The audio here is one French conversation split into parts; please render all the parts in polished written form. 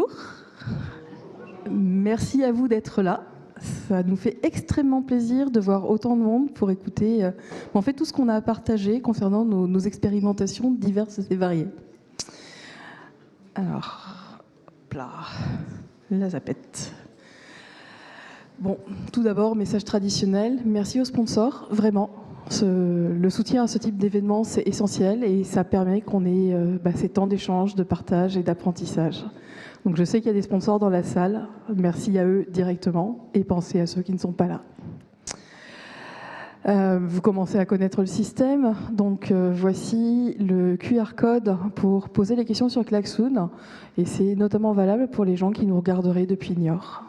Bonjour, merci à vous d'être là. Ça nous fait extrêmement plaisir de voir autant de monde pour écouter en fait tout ce qu'on a à partager concernant nos expérimentations diverses et variées. Alors, là ça pète. Bon, tout d'abord, message traditionnel, merci aux sponsors, vraiment. Le soutien à ce type d'événement, c'est essentiel et ça permet qu'on ait ces temps d'échange, de partage et d'apprentissage. Donc je sais qu'il y a des sponsors dans la salle, merci à eux directement et pensez à ceux qui ne sont pas là. Vous commencez à connaître le système, donc voici le QR code pour poser les questions sur Klaxoon et c'est notamment valable pour les gens qui nous regarderaient depuis Niort.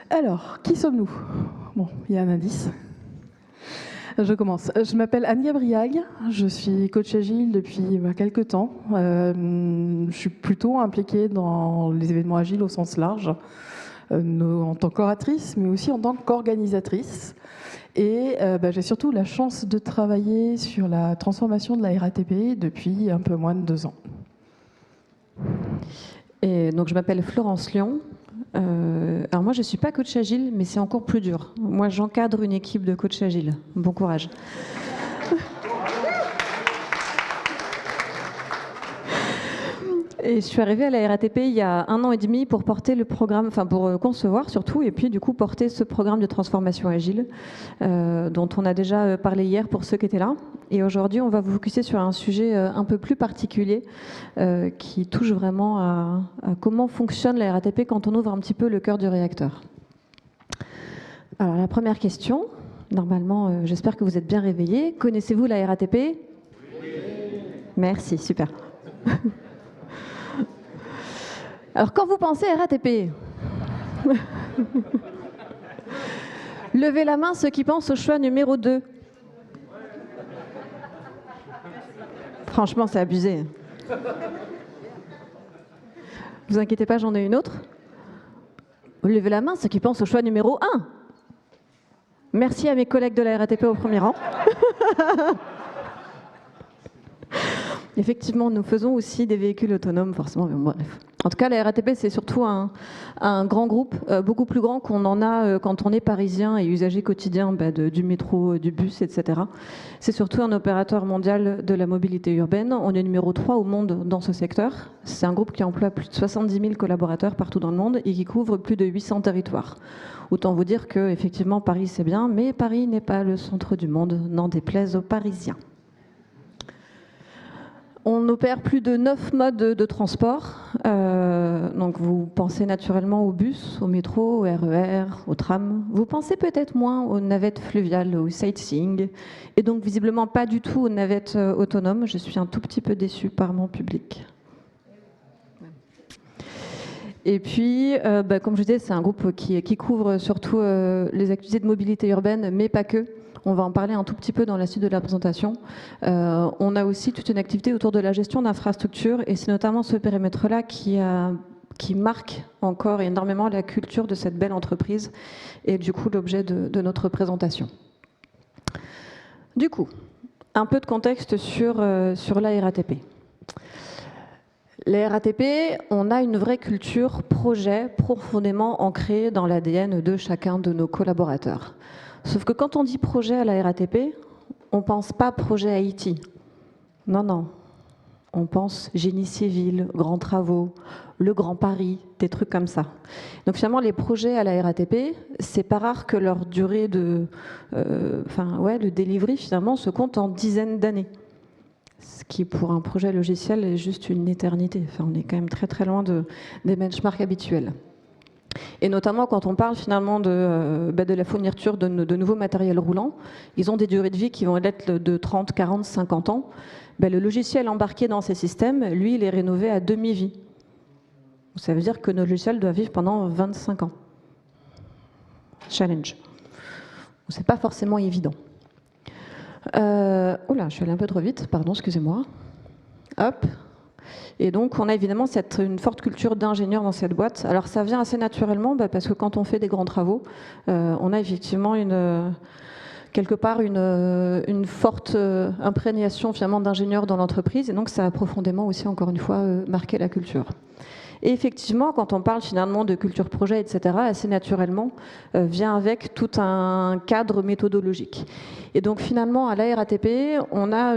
Alors, qui sommes-nous? Bon, il y a un indice. Je commence. Je m'appelle Anne-Gabrielle, je suis coach agile depuis quelques temps. Je suis plutôt impliquée dans les événements agiles au sens large, en tant qu'oratrice, mais aussi en tant qu'organisatrice. Et j'ai surtout la chance de travailler sur la transformation de la RATP depuis un peu moins de 2 ans. Et donc je m'appelle Florence Lyon. Alors moi je ne suis pas coach agile, mais c'est encore plus dur. Moi j'encadre une équipe de coach agile. Bon courage. Et je suis arrivée à la RATP il y a 1 an et demi pour porter le programme, enfin pour concevoir surtout, et puis du coup porter ce programme de transformation agile dont on a déjà parlé hier pour ceux qui étaient là. Et aujourd'hui, on va vous focuser sur un sujet un peu plus particulier qui touche vraiment à comment fonctionne la RATP quand on ouvre un petit peu le cœur du réacteur. Alors la première question, normalement, j'espère que vous êtes bien réveillés. Connaissez-vous la RATP? Oui. Merci, super. Alors, quand vous pensez RATP, levez la main ceux qui pensent au choix numéro 2. Franchement, c'est abusé. Vous inquiétez pas, j'en ai une autre. Levez la main ceux qui pensent au choix numéro 1. Merci à mes collègues de la RATP au premier rang. Effectivement, nous faisons aussi des véhicules autonomes, forcément, mais bon, bref. En tout cas, la RATP, c'est surtout un grand groupe, beaucoup plus grand qu'on en a quand on est parisien et usager quotidien du métro, du bus, etc. C'est surtout un opérateur mondial de la mobilité urbaine. On est numéro 3 au monde dans ce secteur. C'est un groupe qui emploie plus de 70 000 collaborateurs partout dans le monde et qui couvre plus de 800 territoires. Autant vous dire que, effectivement, Paris, c'est bien, mais Paris n'est pas le centre du monde, n'en déplaise aux Parisiens. On opère plus de 9 modes de transport. Donc vous pensez naturellement au bus, au métro, au RER, au tram. Vous pensez peut-être moins aux navettes fluviales, au sightseeing. Et donc visiblement pas du tout aux navettes autonomes. Je suis un tout petit peu déçue par mon public. Et puis, comme je disais, c'est un groupe qui couvre surtout les activités de mobilité urbaine, mais pas que. On va en parler un tout petit peu dans la suite de la présentation. On a aussi toute une activité autour de la gestion d'infrastructures et c'est notamment ce périmètre-là qui marque encore énormément la culture de cette belle entreprise et du coup l'objet de notre présentation. Du coup, un peu de contexte sur la RATP. La RATP, on a une vraie culture projet profondément ancrée dans l'ADN de chacun de nos collaborateurs. Sauf que quand on dit projet à la RATP, on ne pense pas projet IT. Non, non. On pense génie civil, grands travaux, le Grand Paris, des trucs comme ça. Donc finalement, les projets à la RATP, c'est pas rare que leur durée de delivery finalement se compte en dizaines d'années. Ce qui, pour un projet logiciel, est juste une éternité. Enfin, on est quand même très très loin des benchmarks habituels. Et notamment quand on parle finalement de la fourniture de nouveaux matériels roulants, ils ont des durées de vie qui vont être de 30, 40, 50 ans. Le logiciel embarqué dans ces systèmes, lui, il est rénové à demi-vie. Ça veut dire que nos logiciels doivent vivre pendant 25 ans. Challenge. C'est pas forcément évident. Oula, je suis allée un peu trop vite, pardon, excusez-moi. Hop. Et donc, on a évidemment une forte culture d'ingénieur dans cette boîte. Alors, ça vient assez naturellement, parce que quand on fait des grands travaux, on a effectivement quelque part une forte imprégnation finalement d'ingénieurs dans l'entreprise. Et donc, ça a profondément aussi, encore une fois, marqué la culture. Et effectivement, quand on parle finalement de culture projet, etc., assez naturellement, vient avec tout un cadre méthodologique. Et donc finalement, à la RATP, on a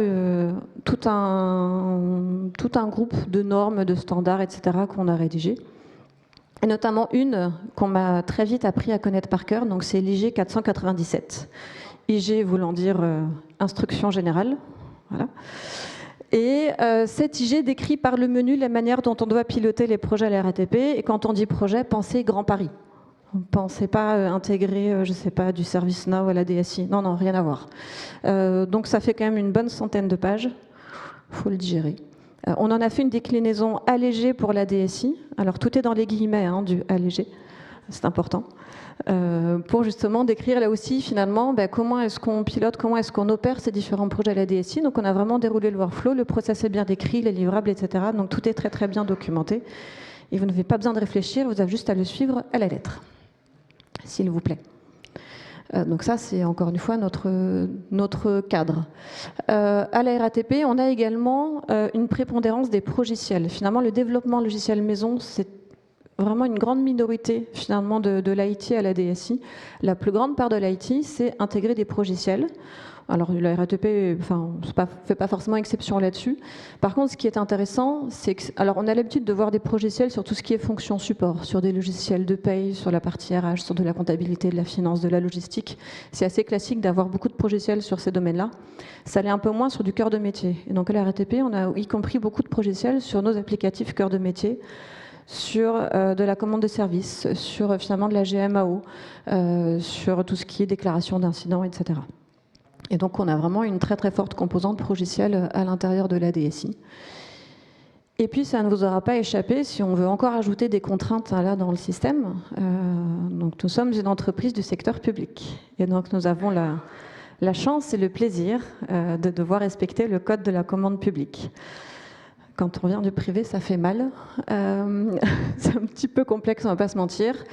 tout un groupe de normes, de standards, etc., qu'on a rédigés. Et notamment une qu'on m'a très vite appris à connaître par cœur, donc c'est l'IG 497. IG voulant dire instruction générale. Voilà. Et cette IG décrit par le menu la manière dont on doit piloter les projets à la RATP. Et quand on dit projet, pensez Grand Paris. Pensez pas intégrer, je sais pas, du ServiceNow à la DSI. Non, non, rien à voir. Donc ça fait quand même une bonne centaine de pages. Il faut le digérer. On en a fait une déclinaison allégée pour la DSI. Alors tout est dans les guillemets du allégé, c'est important. Pour justement décrire là aussi finalement comment est-ce qu'on pilote, comment est-ce qu'on opère ces différents projets à la DSI. Donc on a vraiment déroulé le workflow, le process est bien décrit, les livrables, etc. Donc tout est très très bien documenté. Et vous n'avez pas besoin de réfléchir, vous avez juste à le suivre à la lettre, s'il vous plaît. Donc ça, c'est encore une fois notre cadre. À la RATP, on a également une prépondérance des progiciels. Finalement, le développement logiciel maison, c'est vraiment une grande minorité finalement de l'IT à la DSI. La plus grande part de l'IT, c'est intégrer des progiciels. Alors la RATP fait pas forcément exception là-dessus. Par contre, ce qui est intéressant, c'est que on a l'habitude de voir des progiciels sur tout ce qui est fonction support, sur des logiciels de paye, sur la partie RH, sur de la comptabilité, de la finance, de la logistique. C'est assez classique d'avoir beaucoup de progiciels sur ces domaines-là. Ça l'est un peu moins sur du cœur de métier. Et donc à la RATP, on a y compris beaucoup de progiciels sur nos applicatifs cœur de métier, sur de la commande de services, sur finalement de la GMAO, sur tout ce qui est déclaration d'incidents, etc. Et donc on a vraiment une très très forte composante progicielle à l'intérieur de la DSI. Et puis ça ne vous aura pas échappé, si on veut encore ajouter des contraintes là dans le système, donc nous sommes une entreprise du secteur public. Et donc nous avons la chance et le plaisir de devoir respecter le code de la commande publique. Quand on vient du privé, ça fait mal. C'est un petit peu complexe, on ne va pas se mentir.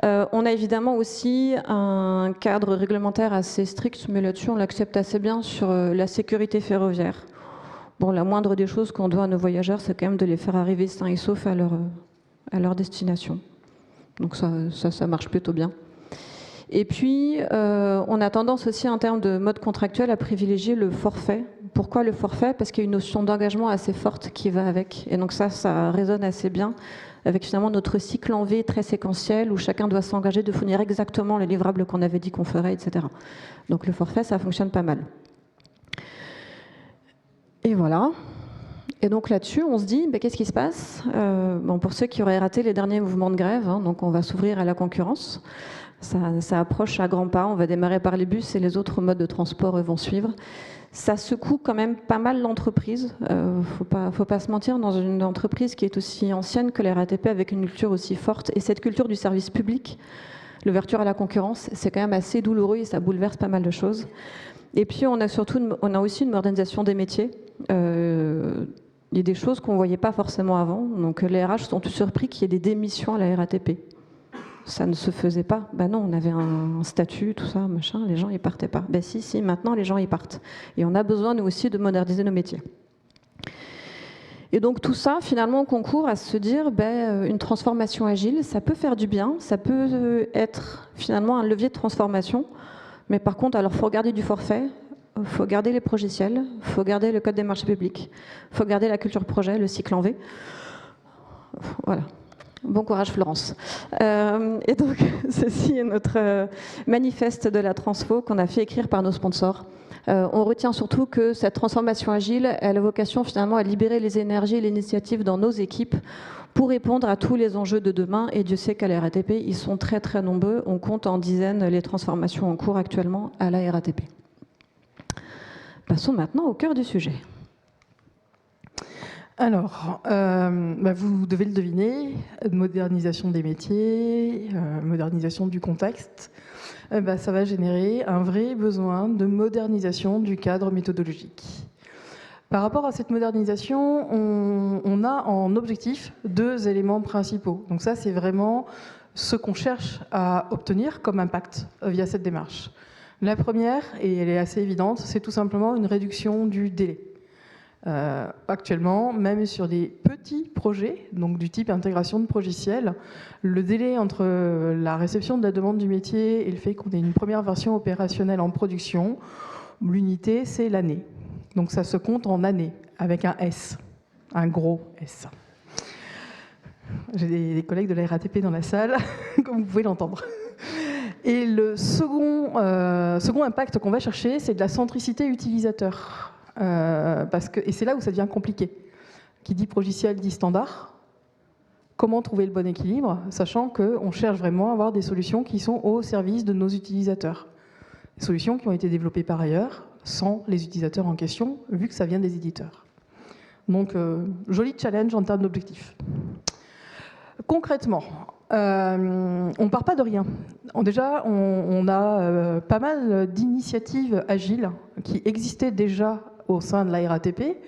On a évidemment aussi un cadre réglementaire assez strict, mais là-dessus on l'accepte assez bien sur la sécurité ferroviaire. Bon, la moindre des choses qu'on doit à nos voyageurs, c'est quand même de les faire arriver sains et saufs à leur destination. Donc ça marche plutôt bien. Et puis, on a tendance aussi en termes de mode contractuel à privilégier le forfait. Pourquoi le forfait? Parce qu'il y a une notion d'engagement assez forte qui va avec. Et donc ça résonne assez bien avec finalement notre cycle en V très séquentiel où chacun doit s'engager de fournir exactement les livrables qu'on avait dit qu'on ferait, etc. Donc le forfait, ça fonctionne pas mal. Et voilà. Et donc là-dessus, on se dit, qu'est-ce qui se passe? Pour ceux qui auraient raté les derniers mouvements de grève, donc on va s'ouvrir à la concurrence. Ça approche à grands pas. On va démarrer par les bus et les autres modes de transport vont suivre. Ça secoue quand même pas mal l'entreprise. Faut pas se mentir, dans une entreprise qui est aussi ancienne que la RATP, avec une culture aussi forte, et cette culture du service public, l'ouverture à la concurrence, c'est quand même assez douloureux et ça bouleverse pas mal de choses. Et puis on a aussi une modernisation des métiers. Il y a des choses qu'on ne voyait pas forcément avant. Donc les RH sont tous surpris qu'il y ait des démissions à la RATP. Ça ne se faisait pas. Non, on avait un statut, tout ça, machin, les gens, ils partaient pas. Si, maintenant, les gens, ils partent. Et on a besoin, nous aussi, de moderniser nos métiers. Et donc, tout ça, finalement, concourt à se dire, une transformation agile, ça peut faire du bien, ça peut être, finalement, un levier de transformation. Mais par contre, alors, il faut regarder du forfait, il faut garder les progiciels, il faut garder le code des marchés publics, il faut garder la culture projet, le cycle en V. Voilà. Bon courage Florence. Et donc ceci est notre manifeste de la transfo qu'on a fait écrire par nos sponsors. On retient surtout que cette transformation agile elle a vocation finalement à libérer les énergies et l'initiative dans nos équipes pour répondre à tous les enjeux de demain. Et Dieu sait qu'à la RATP, ils sont très très nombreux. On compte en dizaines les transformations en cours actuellement à la RATP. Passons maintenant au cœur du sujet. Alors, vous devez le deviner, modernisation des métiers, modernisation du contexte, ça va générer un vrai besoin de modernisation du cadre méthodologique. Par rapport à cette modernisation, on a en objectif 2 éléments principaux. Donc ça, c'est vraiment ce qu'on cherche à obtenir comme impact via cette démarche. La première, et elle est assez évidente, c'est tout simplement une réduction du délai. Actuellement, même sur des petits projets, donc du type intégration de logiciels, le délai entre la réception de la demande du métier et le fait qu'on ait une première version opérationnelle en production, l'unité, c'est l'année. Donc ça se compte en années, avec un S, un gros S. J'ai des collègues de la RATP dans la salle, comme vous pouvez l'entendre. Et le second impact qu'on va chercher, c'est de la centricité utilisateur. Et c'est là où ça devient compliqué. Qui dit logiciel dit standard. Comment trouver le bon équilibre, sachant qu'on cherche vraiment à avoir des solutions qui sont au service de nos utilisateurs. Des solutions qui ont été développées par ailleurs, sans les utilisateurs en question, vu que ça vient des éditeurs. Donc, joli challenge en termes d'objectifs. Concrètement, on ne part pas de rien. Déjà, on a pas mal d'initiatives agiles qui existaient déjà au sein de la RATP.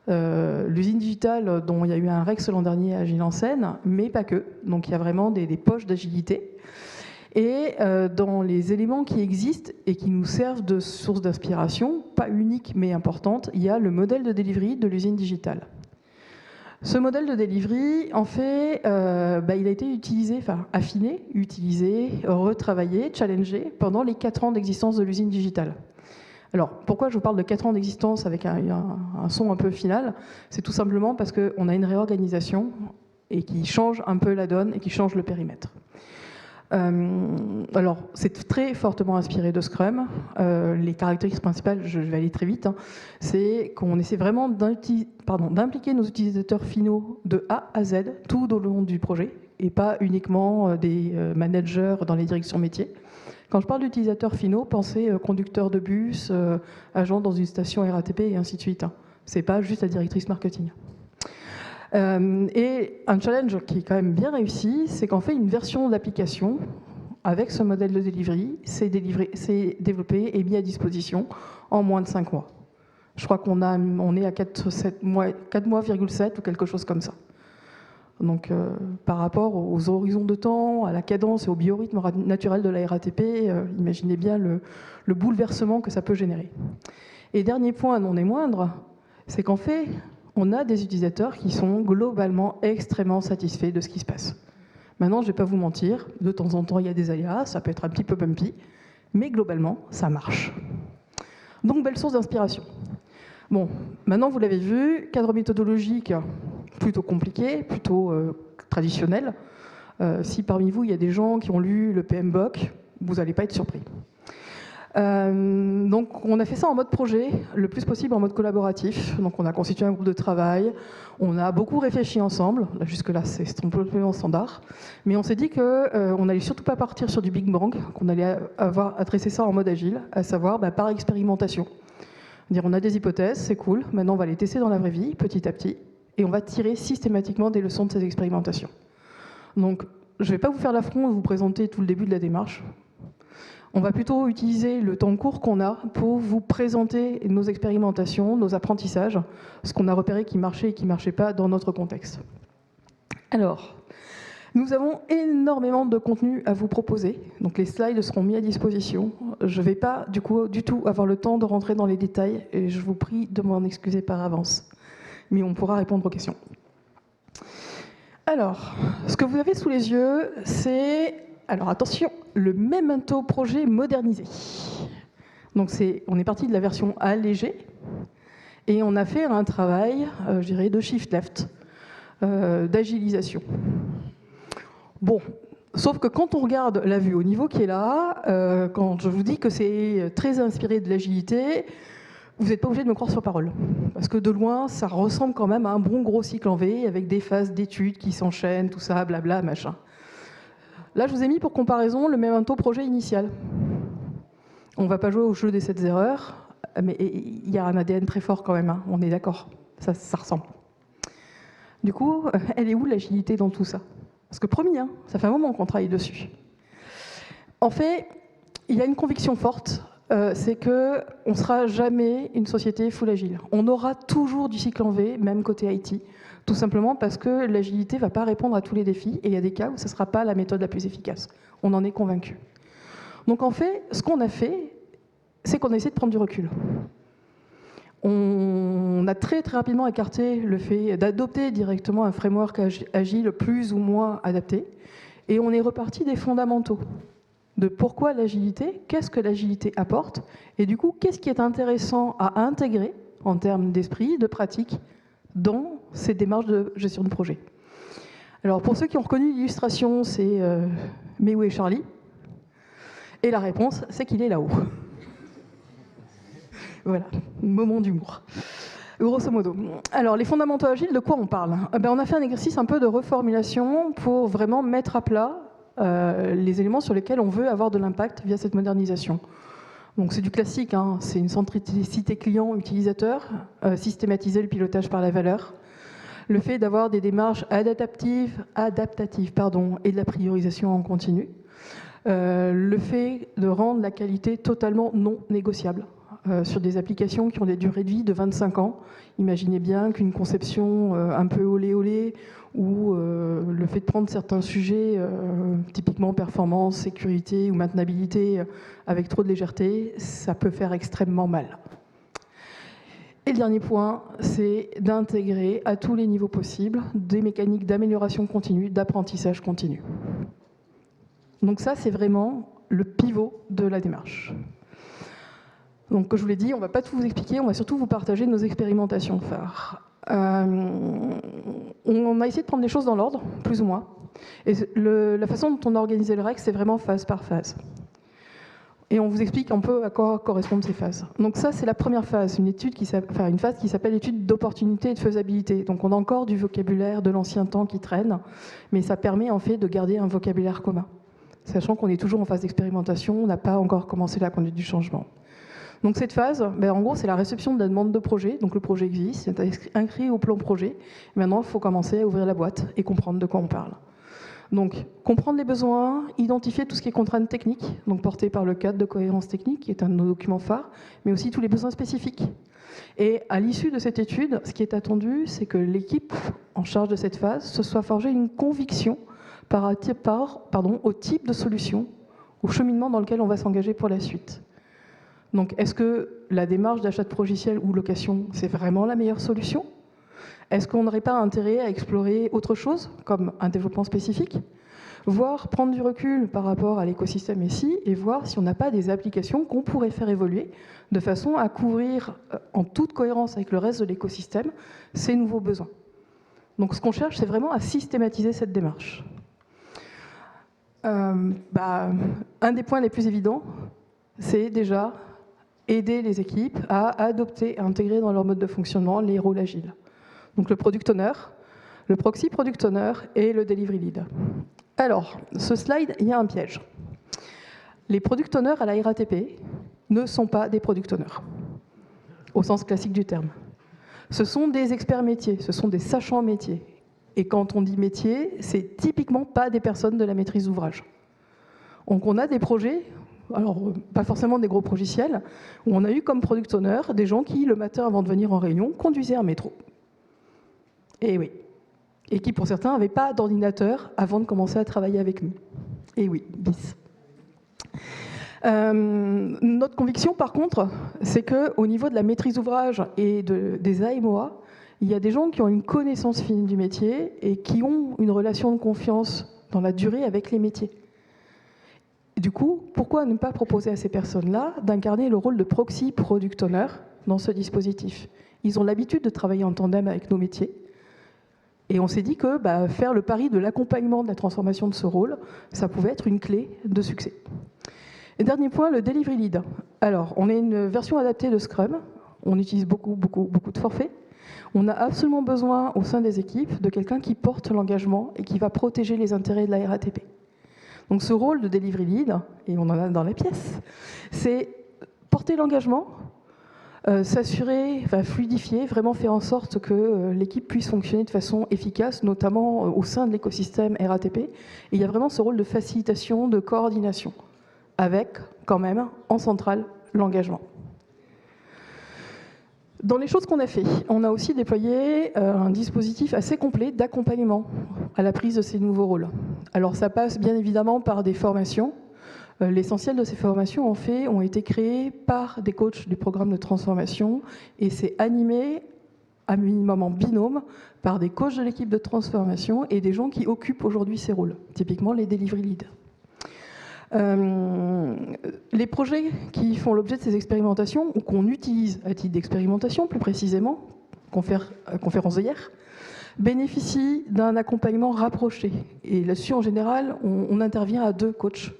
L'usine digitale, dont il y a eu un REX l'an dernier, Agile en Seine, mais pas que. Donc il y a vraiment des poches d'agilité. Et dans les éléments qui existent et qui nous servent de source d'inspiration, pas unique mais importante, il y a le modèle de delivery de l'usine digitale. Ce modèle de delivery, en fait, il a été utilisé, affiné, utilisé, retravaillé, challengé pendant les 4 ans d'existence de l'usine digitale. Alors, pourquoi je vous parle de 4 ans d'existence avec un son un peu final? C'est tout simplement parce qu'on a une réorganisation et qui change un peu la donne et qui change le périmètre. Alors, c'est très fortement inspiré de Scrum. Les caractéristiques principales, je vais aller très vite, c'est qu'on essaie vraiment d'impliquer nos utilisateurs finaux de A à Z, tout au long du projet, et pas uniquement des managers dans les directions métiers. Quand je parle d'utilisateurs finaux, pensez conducteurs de bus, agents dans une station RATP et ainsi de suite. C'est pas juste la directrice marketing. Et un challenge qui est quand même bien réussi, c'est qu'en fait une version d'application avec ce modèle de delivery, c'est développé et mis à disposition en moins de 5 mois. Je crois qu'on est à 4 mois, 4,7 ou quelque chose comme ça. Donc par rapport aux horizons de temps, à la cadence et au biorhythme naturel de la RATP, imaginez bien le bouleversement que ça peut générer. Et dernier point, non des moindres, c'est qu'en fait, on a des utilisateurs qui sont globalement extrêmement satisfaits de ce qui se passe. Maintenant, je ne vais pas vous mentir, de temps en temps, il y a des aléas, ça peut être un petit peu bumpy, mais globalement, ça marche. Donc, belle source d'inspiration. Bon, maintenant, vous l'avez vu, cadre méthodologique plutôt compliqué, plutôt traditionnel. Si parmi vous, il y a des gens qui ont lu le PMBOK, vous n'allez pas être surpris. Donc on a fait ça en mode projet, le plus possible en mode collaboratif. Donc on a constitué un groupe de travail, on a beaucoup réfléchi ensemble, jusque-là c'est complètement standard, mais on s'est dit qu'on n'allait surtout pas partir sur du Big Bang, qu'on allait adresser ça en mode agile, à savoir par expérimentation. Dire on a des hypothèses, c'est cool, maintenant on va les tester dans la vraie vie, petit à petit, et on va tirer systématiquement des leçons de ces expérimentations. Donc je ne vais pas vous faire l'affront de vous présenter tout le début de la démarche. On va plutôt utiliser le temps court qu'on a pour vous présenter nos expérimentations, nos apprentissages, ce qu'on a repéré qui marchait et qui ne marchait pas dans notre contexte. Alors, nous avons énormément de contenu à vous proposer, donc les slides seront mis à disposition. Je ne vais pas du tout avoir le temps de rentrer dans les détails et je vous prie de m'en excuser par avance, mais on pourra répondre aux questions. Alors, ce que vous avez sous les yeux, c'est... Alors attention, le Memento projet modernisé. Donc on est parti de la version allégée et on a fait un travail, je dirais, de shift left, d'agilisation. Bon, sauf que quand on regarde la vue au niveau qui est là, quand je vous dis que c'est très inspiré de l'agilité, vous n'êtes pas obligé de me croire sur parole. Parce que de loin, ça ressemble quand même à un bon gros cycle en V avec des phases d'études qui s'enchaînent, tout ça, blabla, machin. Là, je vous ai mis pour comparaison le Memento projet initial. On ne va pas jouer au jeu des 7 erreurs, mais il y a un ADN très fort quand même, on est d'accord, ça ressemble. Du coup, elle est où l'agilité dans tout ça? Parce que promis, ça fait un moment qu'on travaille dessus. En fait, il y a une conviction forte, c'est qu'on ne sera jamais une société full agile. On aura toujours du cycle en V, même côté IT. Tout simplement parce que l'agilité ne va pas répondre à tous les défis et il y a des cas où ce ne sera pas la méthode la plus efficace. On en est convaincu. Donc en fait, ce qu'on a fait, c'est qu'on a essayé de prendre du recul. On a très rapidement écarté le fait d'adopter directement un framework agile plus ou moins adapté, et on est reparti des fondamentaux, de pourquoi l'agilité, qu'est-ce que l'agilité apporte, et du coup, qu'est-ce qui est intéressant à intégrer en termes d'esprit, de pratique, dans ces démarches de gestion de projet. Alors pour ceux qui ont reconnu l'illustration, c'est mais où est Charlie? Et la réponse, c'est qu'il est là-haut. Voilà, moment d'humour. Grosso modo. Alors, les fondamentaux agiles, de quoi on parle? On a fait un exercice un peu de reformulation pour vraiment mettre à plat les éléments sur lesquels on veut avoir de l'impact via cette modernisation. Donc c'est du classique, hein, c'est une centricité client-utilisateur, systématiser le pilotage par la valeur, le fait d'avoir des démarches adaptatives et de la priorisation en continu, le fait de rendre la qualité totalement non négociable. Sur des applications qui ont des durées de vie de 25 ans. Imaginez bien qu'une conception un peu olé-olé ou le fait de prendre certains sujets, typiquement performance, sécurité ou maintenabilité, avec trop de légèreté, ça peut faire extrêmement mal. Et le dernier point, c'est d'intégrer à tous les niveaux possibles des mécaniques d'amélioration continue, d'apprentissage continu. Donc ça, c'est vraiment le pivot de la démarche. Donc, comme je vous l'ai dit, on ne va pas tout vous expliquer, on va surtout vous partager nos expérimentations phares. On a essayé de prendre les choses dans l'ordre, plus ou moins. Et la façon dont on a organisé le REC, c'est vraiment phase par phase. Et on vous explique un peu à quoi correspondent ces phases. Donc ça, c'est la première phase, une phase qui s'appelle étude d'opportunité et de faisabilité. Donc on a encore du vocabulaire de l'ancien temps qui traîne, mais ça permet en fait de garder un vocabulaire commun. Sachant qu'on est toujours en phase d'expérimentation, on n'a pas encore commencé la conduite du changement. Donc cette phase, en gros, c'est la réception de la demande de projet. Donc le projet existe, c'est inscrit au plan projet. Maintenant, il faut commencer à ouvrir la boîte et comprendre de quoi on parle. Donc comprendre les besoins, identifier tout ce qui est contraintes techniques, donc porté par le cadre de cohérence technique, qui est un de nos documents phares, mais aussi tous les besoins spécifiques. Et à l'issue de cette étude, ce qui est attendu, c'est que l'équipe en charge de cette phase se soit forgée une conviction au type de solution, au cheminement dans lequel on va s'engager pour la suite. Donc, est-ce que la démarche d'achat de logiciel ou location, c'est vraiment la meilleure solution? Est-ce qu'on n'aurait pas intérêt à explorer autre chose, comme un développement spécifique? Voire prendre du recul par rapport à l'écosystème SI et voir si on n'a pas des applications qu'on pourrait faire évoluer de façon à couvrir en toute cohérence avec le reste de l'écosystème ces nouveaux besoins. Donc, ce qu'on cherche, c'est vraiment à systématiser cette démarche. Un des points les plus évidents, c'est déjà aider les équipes à adopter et intégrer dans leur mode de fonctionnement les rôles agiles. Donc le product owner, le proxy product owner et le delivery lead. Alors, ce slide, il y a un piège. Les product owners à la RATP ne sont pas des product owners, au sens classique du terme. Ce sont des experts métiers, ce sont des sachants métiers. Et quand on dit métier, c'est typiquement pas des personnes de la maîtrise d'ouvrage. Donc on a des projets, alors pas forcément des gros logiciels, où on a eu comme product owner des gens qui, le matin avant de venir en réunion, conduisaient un métro. Et oui. Et qui, pour certains, n'avaient pas d'ordinateur avant de commencer à travailler avec nous. Et oui, bis. Notre conviction, par contre, c'est qu'au niveau de la maîtrise d'ouvrage et des AMOA, il y a des gens qui ont une connaissance fine du métier et qui ont une relation de confiance dans la durée avec les métiers. Du coup, pourquoi ne pas proposer à ces personnes-là d'incarner le rôle de proxy product owner dans ce dispositif? Ils ont l'habitude de travailler en tandem avec nos métiers. Et on s'est dit que faire le pari de l'accompagnement de la transformation de ce rôle, ça pouvait être une clé de succès. Et dernier point, le delivery lead. Alors, on est une version adaptée de Scrum. On utilise beaucoup de forfaits. On a absolument besoin, au sein des équipes, de quelqu'un qui porte l'engagement et qui va protéger les intérêts de la RATP. Donc ce rôle de delivery lead, et on en a dans la pièce, c'est porter l'engagement, s'assurer, fluidifier, vraiment faire en sorte que l'équipe puisse fonctionner de façon efficace, notamment au sein de l'écosystème RATP. Et il y a vraiment ce rôle de facilitation, de coordination, avec quand même en centrale l'engagement. Dans les choses qu'on a fait, on a aussi déployé un dispositif assez complet d'accompagnement à la prise de ces nouveaux rôles. Alors ça passe bien évidemment par des formations, L'essentiel de ces formations, en fait, ont été créées par des coachs du programme de transformation et c'est animé à minimum en binôme par des coachs de l'équipe de transformation et des gens qui occupent aujourd'hui ces rôles, typiquement les delivery leads. Les projets qui font l'objet de ces expérimentations, ou qu'on utilise à titre d'expérimentation plus précisément, conférence d'hier, bénéficient d'un accompagnement rapproché. Et là-dessus, en général, on intervient à 2 coachs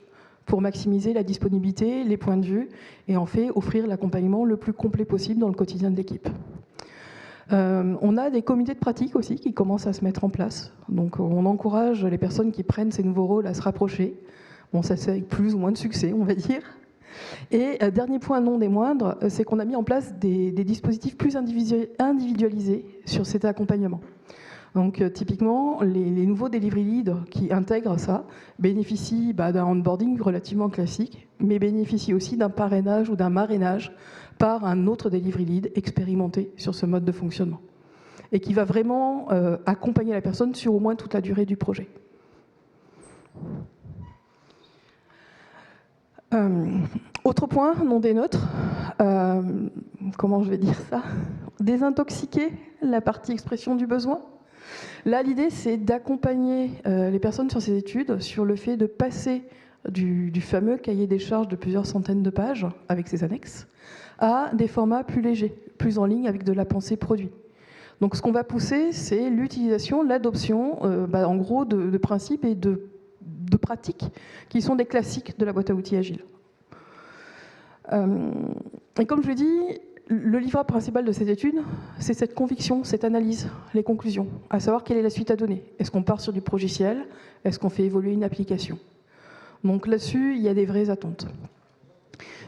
pour maximiser la disponibilité, les points de vue, et en fait offrir l'accompagnement le plus complet possible dans le quotidien de l'équipe. On a des comités de pratique aussi qui commencent à se mettre en place. Donc on encourage les personnes qui prennent ces nouveaux rôles à se rapprocher. Bon, ça se fait avec plus ou moins de succès, on va dire. Et dernier point non des moindres, c'est qu'on a mis en place des dispositifs plus individualisés sur cet accompagnement. Donc typiquement, les nouveaux delivery leads qui intègrent ça bénéficient d'un onboarding relativement classique, mais bénéficient aussi d'un parrainage ou d'un marrainage par un autre delivery lead expérimenté sur ce mode de fonctionnement et qui va vraiment accompagner la personne sur au moins toute la durée du projet. Autre point, non des nôtres, comment je vais dire ça, désintoxiquer la partie expression du besoin. Là, l'idée, c'est d'accompagner les personnes sur ces études sur le fait de passer du fameux cahier des charges de plusieurs centaines de pages, avec ses annexes, à des formats plus légers, plus en ligne avec de la pensée produit. Donc ce qu'on va pousser, c'est l'utilisation, l'adoption, en gros, de principes et de pratiques qui sont des classiques de la boîte à outils agile. Et comme je l'ai dit, le livret principal de ces études, c'est cette conviction, cette analyse, les conclusions, à savoir quelle est la suite à donner. Est-ce qu'on part sur du progiciel? Est-ce qu'on fait évoluer une application? Donc là-dessus, il y a des vraies attentes.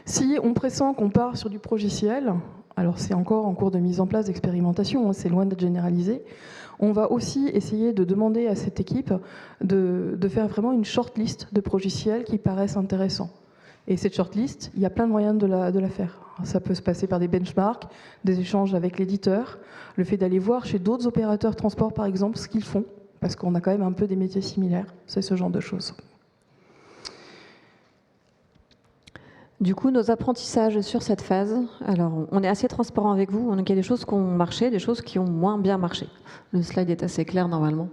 Si on pressent qu'on part sur du progiciel, alors c'est encore en cours de mise en place d'expérimentation, c'est loin d'être généralisé, on va aussi essayer de demander à cette équipe de faire vraiment une shortlist de progiciels qui paraissent intéressants. Et cette shortlist, il y a plein de moyens de la faire. Ça peut se passer par des benchmarks, des échanges avec l'éditeur, le fait d'aller voir chez d'autres opérateurs de transport, par exemple, ce qu'ils font, parce qu'on a quand même un peu des métiers similaires, c'est ce genre de choses. Du coup, nos apprentissages sur cette phase, alors on est assez transparent avec vous, donc il y a des choses qui ont marché, des choses qui ont moins bien marché. Le slide est assez clair normalement.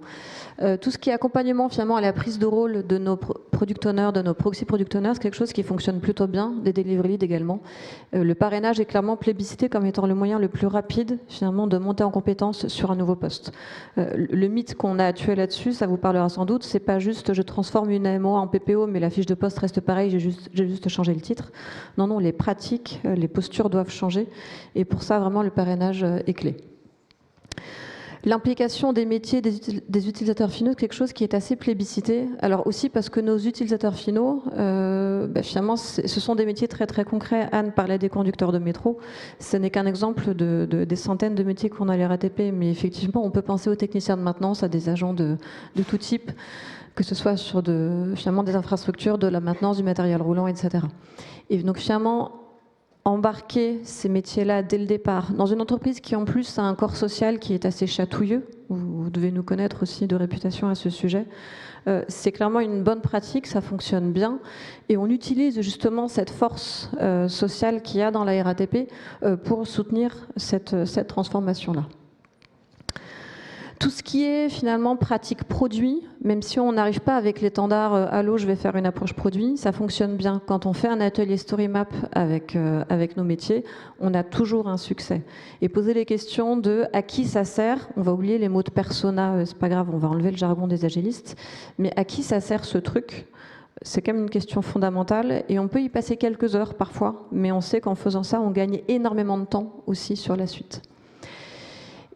Tout ce qui est accompagnement finalement à la prise de rôle de nos product owners, de nos proxy product owners, c'est quelque chose qui fonctionne plutôt bien, des delivery leads également. Le parrainage est clairement plébiscité comme étant le moyen le plus rapide finalement de monter en compétence sur un nouveau poste. Le mythe qu'on a actuel là-dessus, ça vous parlera sans doute, c'est pas juste je transforme une AMO en PPO mais la fiche de poste reste pareille, j'ai juste changé le titre. Non, non, les pratiques, les postures doivent changer et pour ça vraiment le parrainage est clé. L'implication des métiers des utilisateurs finaux, c'est quelque chose qui est assez plébiscité. Alors aussi parce que nos utilisateurs finaux, finalement, ce sont des métiers très très concrets. Anne parlait des conducteurs de métro. Ce n'est qu'un exemple des centaines de métiers qu'on a à la RATP, mais effectivement, on peut penser aux techniciens de maintenance, à des agents de tout type, que ce soit sur finalement des infrastructures, de la maintenance, du matériel roulant, etc. Et donc finalement, embarquer ces métiers-là dès le départ dans une entreprise qui en plus a un corps social qui est assez chatouilleux, vous devez nous connaître aussi de réputation à ce sujet, c'est clairement une bonne pratique, ça fonctionne bien et on utilise justement cette force sociale qu'il y a dans la RATP pour soutenir cette transformation-là. Tout ce qui est finalement pratique produit, même si on n'arrive pas avec l'étendard allô, je vais faire une approche produit, ça fonctionne bien. Quand on fait un atelier StoryMap avec nos métiers, on a toujours un succès. Et poser les questions de à qui ça sert, on va oublier les mots de persona, c'est pas grave, on va enlever le jargon des agilistes, mais à qui ça sert ce truc? C'est quand même une question fondamentale et on peut y passer quelques heures parfois, mais on sait qu'en faisant ça, on gagne énormément de temps aussi sur la suite.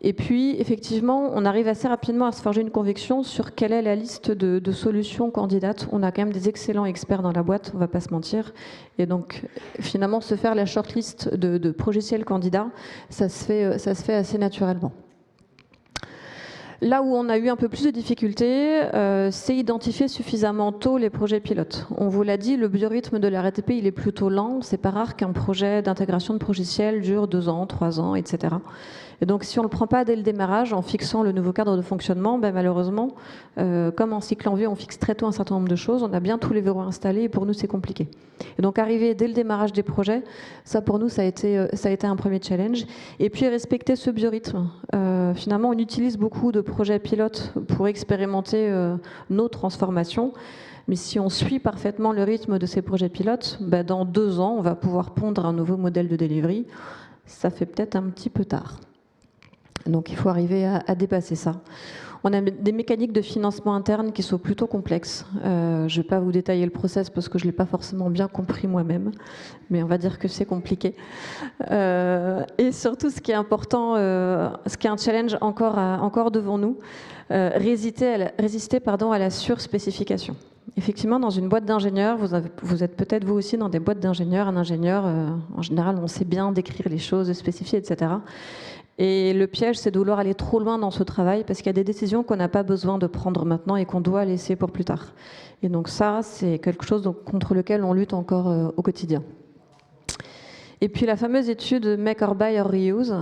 Et puis, effectivement, on arrive assez rapidement à se forger une conviction sur quelle est la liste de solutions candidates. On a quand même des excellents experts dans la boîte, on ne va pas se mentir. Et donc, finalement, se faire la shortlist de progiciels candidats, ça se fait assez naturellement. Là où on a eu un peu plus de difficultés, c'est identifier suffisamment tôt les projets pilotes. On vous l'a dit, le biorhythme de la RATP, il est plutôt lent. C'est pas rare qu'un projet d'intégration de logiciel dure 2 ans, 3 ans, etc. Et donc, si on ne le prend pas dès le démarrage, en fixant le nouveau cadre de fonctionnement, malheureusement, comme en cycle en vie, on fixe très tôt un certain nombre de choses, on a bien tous les verrous installés et pour nous, c'est compliqué. Et donc, arriver dès le démarrage des projets, ça pour nous, ça a été un premier challenge. Et puis, respecter ce biorhythme. Finalement, on utilise beaucoup de projets pilotes pour expérimenter nos transformations. Mais si on suit parfaitement le rythme de ces projets pilotes, dans 2 ans, on va pouvoir pondre un nouveau modèle de delivery. Ça fait peut-être un petit peu tard. Donc il faut arriver à dépasser ça. On a des mécaniques de financement interne qui sont plutôt complexes. Je ne vais pas vous détailler le process parce que je ne l'ai pas forcément bien compris moi-même, mais on va dire que c'est compliqué. Et surtout, ce qui est important, ce qui est un challenge encore devant nous, résister à la surspécification. Effectivement, dans une boîte d'ingénieurs, vous êtes peut-être vous aussi dans des boîtes d'ingénieurs. Un ingénieur, en général, on sait bien décrire les choses, spécifier, etc. Et le piège, c'est de vouloir aller trop loin dans ce travail parce qu'il y a des décisions qu'on n'a pas besoin de prendre maintenant et qu'on doit laisser pour plus tard. Et donc ça, c'est quelque chose contre lequel on lutte encore au quotidien. Et puis la fameuse étude Make or Buy or Reuse,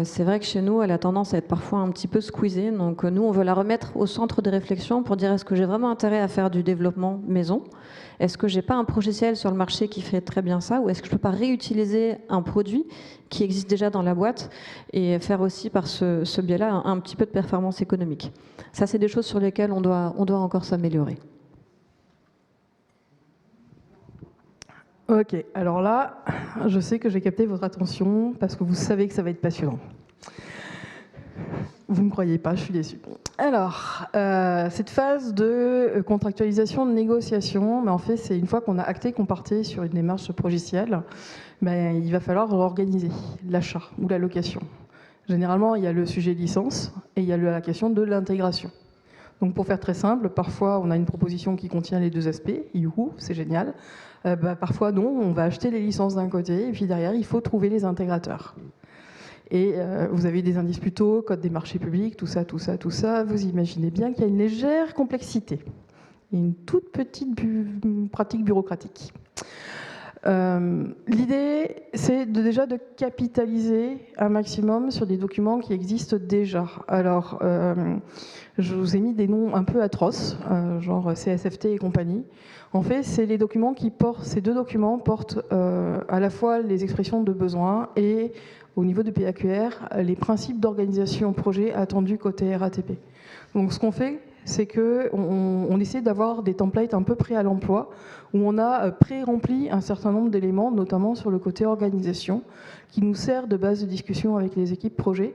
c'est vrai que chez nous, elle a tendance à être parfois un petit peu squeezée. Donc nous, on veut la remettre au centre des réflexions pour dire est-ce que j'ai vraiment intérêt à faire du développement maison ? Est-ce que j'ai pas un logiciel sur le marché qui fait très bien ça ? Ou est-ce que je peux pas réutiliser un produit qui existe déjà dans la boîte et faire aussi par ce biais-là un petit peu de performance économique ? Ça, c'est des choses sur lesquelles on doit encore s'améliorer. Ok, alors là, je sais que j'ai capté votre attention parce que vous savez que ça va être passionnant. Vous ne me croyez pas, je suis déçue. Alors, cette phase de contractualisation, de négociation, mais en fait, c'est une fois qu'on a acté qu'on partait sur une démarche logicielle, il va falloir organiser l'achat ou la location. Généralement, il y a le sujet licence et il y a la question de l'intégration. Donc pour faire très simple, parfois on a une proposition qui contient les 2 aspects, youhou, c'est génial. Parfois non, on va acheter les licences d'un côté et puis derrière il faut trouver les intégrateurs. Et vous avez des indices plus tôt, code des marchés publics, tout ça, vous imaginez bien qu'il y a une légère complexité et une toute petite pratique bureaucratique. L'idée, c'est déjà de capitaliser un maximum sur des documents qui existent déjà. Alors, je vous ai mis des noms un peu atroces, genre CSFT et compagnie. En fait, c'est les documents ces 2 documents portent à la fois les expressions de besoins et, au niveau du PAQR, les principes d'organisation projet attendus côté RATP. Donc, ce qu'on fait, c'est qu'on essaie d'avoir des templates un peu prêts à l'emploi, où on a pré-rempli un certain nombre d'éléments, notamment sur le côté organisation, qui nous sert de base de discussion avec les équipes projet,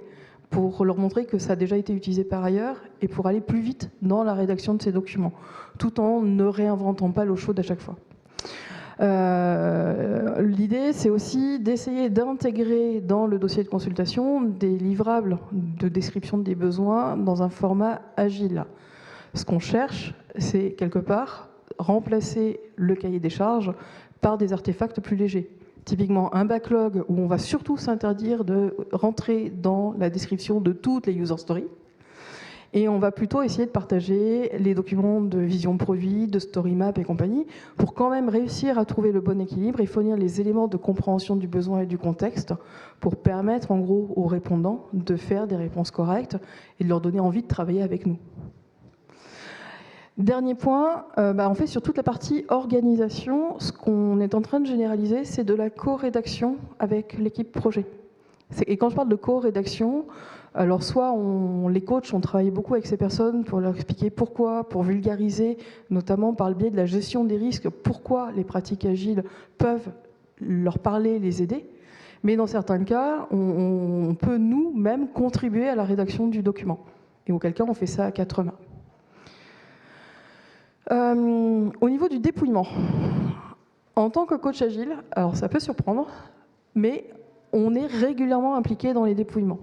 pour leur montrer que ça a déjà été utilisé par ailleurs, et pour aller plus vite dans la rédaction de ces documents, tout en ne réinventant pas l'eau chaude à chaque fois. L'idée, c'est aussi d'essayer d'intégrer dans le dossier de consultation des livrables de description des besoins dans un format agile. Ce qu'on cherche, c'est quelque part remplacer le cahier des charges par des artefacts plus légers. Typiquement un backlog où on va surtout s'interdire de rentrer dans la description de toutes les user stories. Et on va plutôt essayer de partager les documents de vision produit, de story map et compagnie, pour quand même réussir à trouver le bon équilibre et fournir les éléments de compréhension du besoin et du contexte pour permettre en gros aux répondants de faire des réponses correctes et de leur donner envie de travailler avec nous. Dernier point, en fait sur toute la partie organisation, ce qu'on est en train de généraliser, c'est de la co-rédaction avec l'équipe projet. Et quand je parle de co-rédaction, alors soit les coachs ont travaillé beaucoup avec ces personnes pour leur expliquer pourquoi, pour vulgariser, notamment par le biais de la gestion des risques, pourquoi les pratiques agiles peuvent leur parler, les aider. Mais dans certains cas, on peut nous-mêmes contribuer à la rédaction du document. Et auquel cas, on fait ça à 4 mains. Au niveau du dépouillement, en tant que coach agile, alors ça peut surprendre, mais on est régulièrement impliqué dans les dépouillements.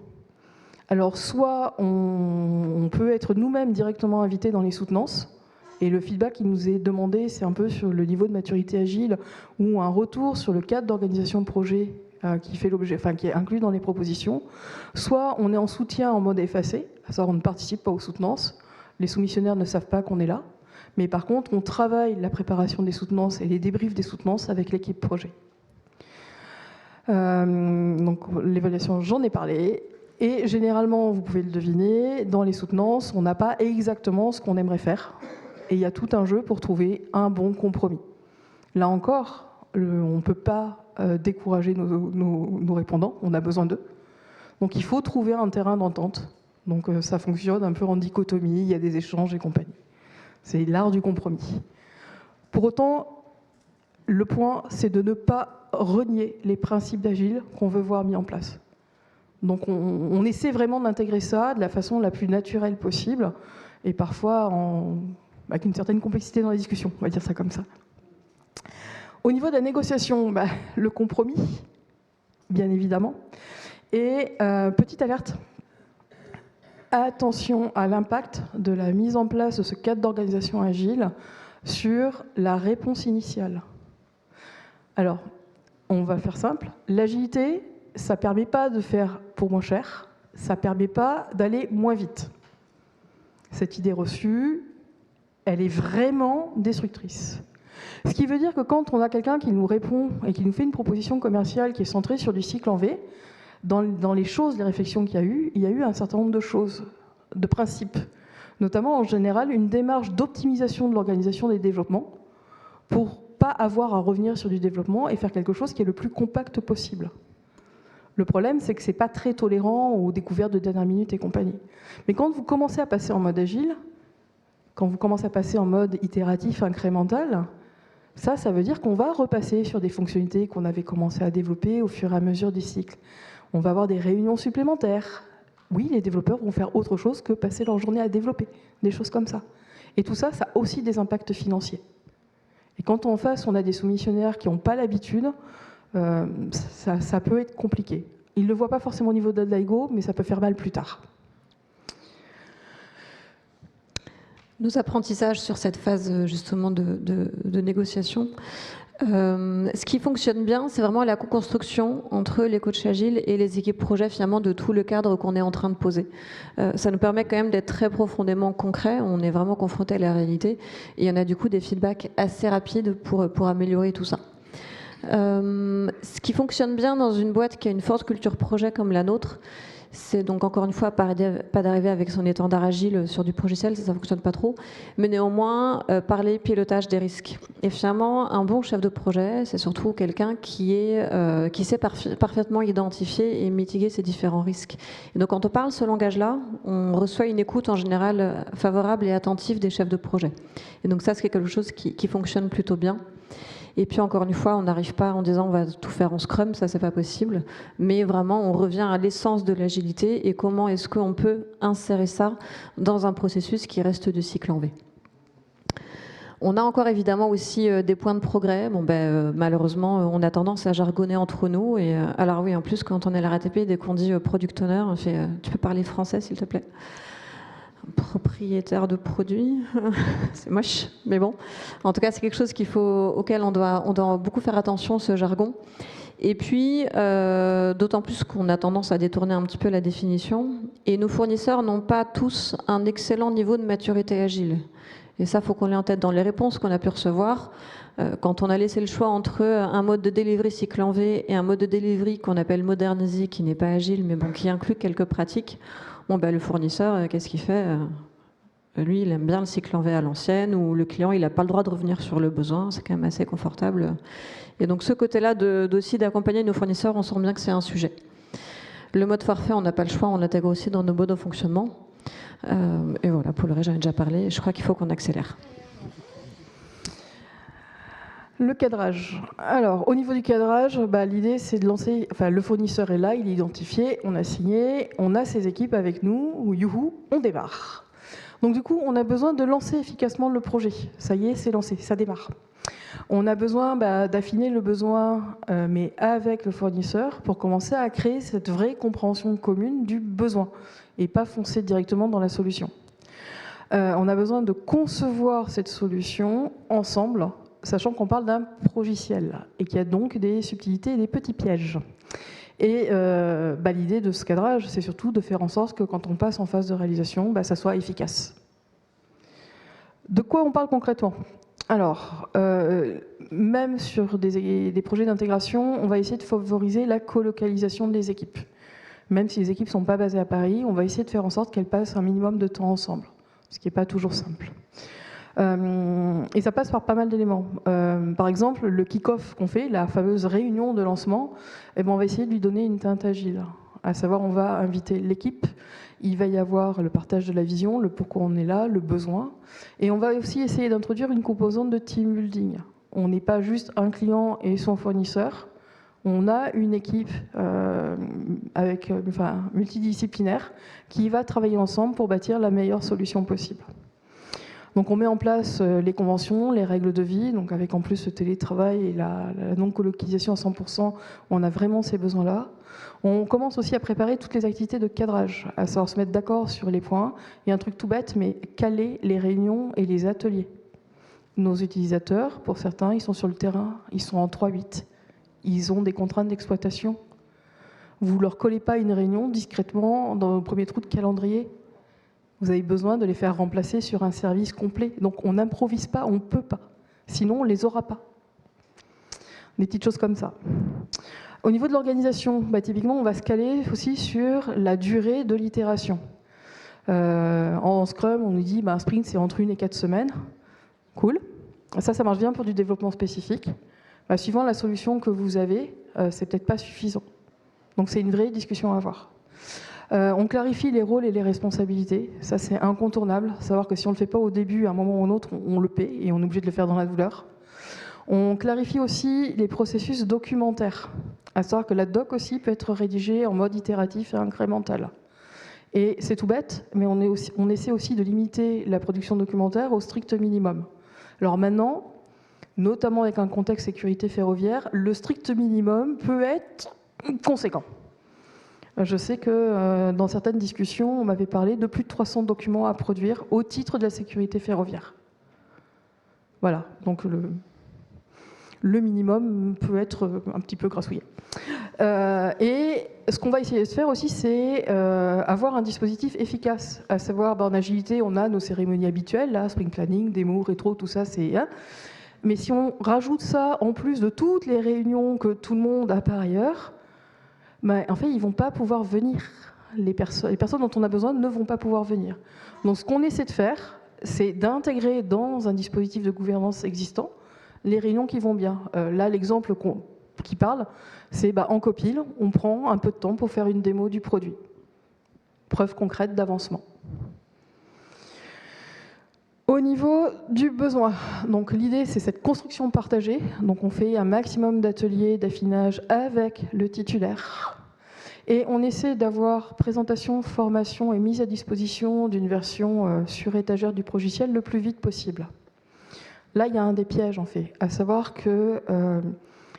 Alors soit on peut être nous-mêmes directement invités dans les soutenances, et le feedback qui nous est demandé, c'est un peu sur le niveau de maturité agile ou un retour sur le cadre d'organisation projet qui fait l'objet, enfin qui est inclus dans les propositions. Soit on est en soutien en mode effacé, à savoir on ne participe pas aux soutenances. Les soumissionnaires ne savent pas qu'on est là. Mais par contre, on travaille la préparation des soutenances et les débriefs des soutenances avec l'équipe projet. Donc l'évaluation, j'en ai parlé. Et généralement, vous pouvez le deviner, dans les soutenances, on n'a pas exactement ce qu'on aimerait faire. Et il y a tout un jeu pour trouver un bon compromis. Là encore, on ne peut pas décourager nos répondants, on a besoin d'eux. Donc il faut trouver un terrain d'entente. Donc ça fonctionne un peu en dichotomie, il y a des échanges et compagnie. C'est l'art du compromis. Pour autant, le point, c'est de ne pas renier les principes d'Agile qu'on veut voir mis en place. Donc on essaie vraiment d'intégrer ça de la façon la plus naturelle possible, et parfois avec une certaine complexité dans la discussion, on va dire ça comme ça. Au niveau de la négociation, le compromis, bien évidemment. Et petite alerte, attention à l'impact de la mise en place de ce cadre d'organisation agile sur la réponse initiale. Alors, on va faire simple. L'agilité, ça ne permet pas de faire pour moins cher, ça ne permet pas d'aller moins vite. Cette idée reçue, elle est vraiment destructrice. Ce qui veut dire que quand on a quelqu'un qui nous répond et qui nous fait une proposition commerciale qui est centrée sur du cycle en V, dans les choses, les réflexions qu'il y a eu, il y a eu un certain nombre de choses, de principes. Notamment, en général, une démarche d'optimisation de l'organisation des développements pour pas avoir à revenir sur du développement et faire quelque chose qui est le plus compact possible. Le problème, c'est que ce n'est pas très tolérant aux découvertes de dernière minute et compagnie. Mais quand vous commencez à passer en mode agile, quand vous commencez à passer en mode itératif, incrémental, ça veut dire qu'on va repasser sur des fonctionnalités qu'on avait commencé à développer au fur et à mesure du cycle. On va avoir des réunions supplémentaires. Oui, les développeurs vont faire autre chose que passer leur journée à développer, des choses comme ça. Et tout ça, ça a aussi des impacts financiers. Et quand en face, on a des soumissionnaires qui n'ont pas l'habitude, ça peut être compliqué. Ils ne le voient pas forcément au niveau de l'IGO, mais ça peut faire mal plus tard. Nos apprentissages sur cette phase justement de négociation. Ce qui fonctionne bien, c'est vraiment la co-construction entre les coachs agiles et les équipes projet, finalement, de tout le cadre qu'on est en train de poser. Ça nous permet quand même d'être très profondément concret, on est vraiment confronté à la réalité, et on a du coup des feedbacks assez rapides pour améliorer tout ça. Ce qui fonctionne bien dans une boîte qui a une forte culture projet comme la nôtre, c'est donc encore une fois pas d'arriver avec son étendard agile sur du progiciel, ça ne fonctionne pas trop, mais néanmoins parler pilotage des risques. Et finalement, un bon chef de projet, c'est surtout quelqu'un qui sait parfaitement identifier et mitiguer ces différents risques. Et donc quand on parle ce langage-là, on reçoit une écoute en général favorable et attentive des chefs de projet. Et donc ça, c'est quelque chose qui fonctionne plutôt bien. Et puis encore une fois, on n'arrive pas en disant on va tout faire en Scrum, ça c'est pas possible, mais vraiment on revient à l'essence de l'agilité et comment est-ce qu'on peut insérer ça dans un processus qui reste de cycle en V. On a encore évidemment aussi des points de progrès. Malheureusement, on a tendance à jargonner entre nous. Et alors oui, en plus, quand on est à la RATP, dès qu'on dit product owner, on fait tu peux parler français s'il te plaît ? Propriétaire de produits, c'est moche, mais bon. En tout cas, c'est quelque chose auquel on doit beaucoup faire attention, ce jargon. Et puis, d'autant plus qu'on a tendance à détourner un petit peu la définition. Et nos fournisseurs n'ont pas tous un excellent niveau de maturité agile. Et ça, il faut qu'on l'ait en tête dans les réponses qu'on a pu recevoir. Quand on a laissé le choix entre un mode de delivery cycle en V et un mode de delivery qu'on appelle modernisé, qui n'est pas agile, mais bon, qui inclut quelques pratiques, le fournisseur, qu'est-ce qu'il fait ? Lui, il aime bien le cycle en V à l'ancienne, ou le client, il n'a pas le droit de revenir sur le besoin, c'est quand même assez confortable. Et donc ce côté-là aussi d'accompagner nos fournisseurs, on sent bien que c'est un sujet. Le mode forfait, on n'a pas le choix, on l'intègre aussi dans nos modes de fonctionnement. Et voilà, pour le reste, j'en ai déjà parlé, je crois qu'il faut qu'on accélère. Le cadrage. Alors, au niveau du cadrage, l'idée c'est de lancer. Le fournisseur est là, il est identifié, on a signé, on a ses équipes avec nous, youhou, on démarre. Donc du coup, on a besoin de lancer efficacement le projet. Ça y est, c'est lancé, ça démarre. On a besoin d'affiner le besoin, mais avec le fournisseur, pour commencer à créer cette vraie compréhension commune du besoin et pas foncer directement dans la solution. On a besoin de concevoir cette solution ensemble, sachant qu'on parle d'un progiciel et qu'il y a donc des subtilités et des petits pièges. Et l'idée de ce cadrage, c'est surtout de faire en sorte que quand on passe en phase de réalisation, ça soit efficace. De quoi on parle concrètement ? Alors, même sur des projets d'intégration, on va essayer de favoriser la colocalisation des équipes. Même si les équipes ne sont pas basées à Paris, on va essayer de faire en sorte qu'elles passent un minimum de temps ensemble, ce qui n'est pas toujours simple. Et ça passe par pas mal d'éléments. Par exemple, le kick-off qu'on fait, la fameuse réunion de lancement, on va essayer de lui donner une teinte agile. À savoir, on va inviter l'équipe, il va y avoir le partage de la vision, le pourquoi on est là, le besoin. Et on va aussi essayer d'introduire une composante de team building. On n'est pas juste un client et son fournisseur. On a une équipe multidisciplinaire qui va travailler ensemble pour bâtir la meilleure solution possible. Donc on met en place les conventions, les règles de vie, donc avec en plus le télétravail et la non-colocalisation à 100%, on a vraiment ces besoins-là. On commence aussi à préparer toutes les activités de cadrage, à savoir se mettre d'accord sur les points. Il y a un truc tout bête, mais caler les réunions et les ateliers. Nos utilisateurs, pour certains, ils sont sur le terrain, ils sont en 3-8. Ils ont des contraintes d'exploitation. Vous ne leur collez pas une réunion discrètement dans le premier trou de calendrier. Vous avez besoin de les faire remplacer sur un service complet. Donc on n'improvise pas, on ne peut pas. Sinon, on ne les aura pas. Des petites choses comme ça. Au niveau de l'organisation, typiquement, on va se caler aussi sur la durée de l'itération. En Scrum, on nous dit un sprint, c'est entre 1 et 4 semaines. Cool. Ça marche bien pour du développement spécifique. Suivant la solution que vous avez, c'est peut-être pas suffisant. Donc c'est une vraie discussion à avoir. On clarifie les rôles et les responsabilités. Ça, c'est incontournable. Savoir que si on ne le fait pas au début, à un moment ou à un autre, on le paie et on est obligé de le faire dans la douleur. On clarifie aussi les processus documentaires. À savoir que la doc aussi peut être rédigée en mode itératif et incrémental. Et c'est tout bête, mais on essaie aussi de limiter la production documentaire au strict minimum. Alors maintenant, notamment avec un contexte sécurité ferroviaire, le strict minimum peut être conséquent. Je sais que dans certaines discussions, on m'avait parlé de plus de 300 documents à produire au titre de la sécurité ferroviaire. Voilà, donc le minimum peut être un petit peu grassouillé. Et ce qu'on va essayer de faire aussi, c'est avoir un dispositif efficace. À savoir, en agilité, on a nos cérémonies habituelles, là, sprint planning, démo, rétro, tout ça, c'est... Mais si on rajoute ça en plus de toutes les réunions que tout le monde a par ailleurs, en fait, ils ne vont pas pouvoir venir. Les personnes dont on a besoin ne vont pas pouvoir venir. Donc ce qu'on essaie de faire, c'est d'intégrer dans un dispositif de gouvernance existant les réunions qui vont bien. Là, l'exemple qui parle, c'est en copil, on prend un peu de temps pour faire une démo du produit. Preuve concrète d'avancement. Au niveau du besoin, donc l'idée c'est cette construction partagée, donc on fait un maximum d'ateliers d'affinage avec le titulaire et on essaie d'avoir présentation, formation et mise à disposition d'une version sur étagère du logiciel le plus vite possible. Là il y a un des pièges en fait, à savoir que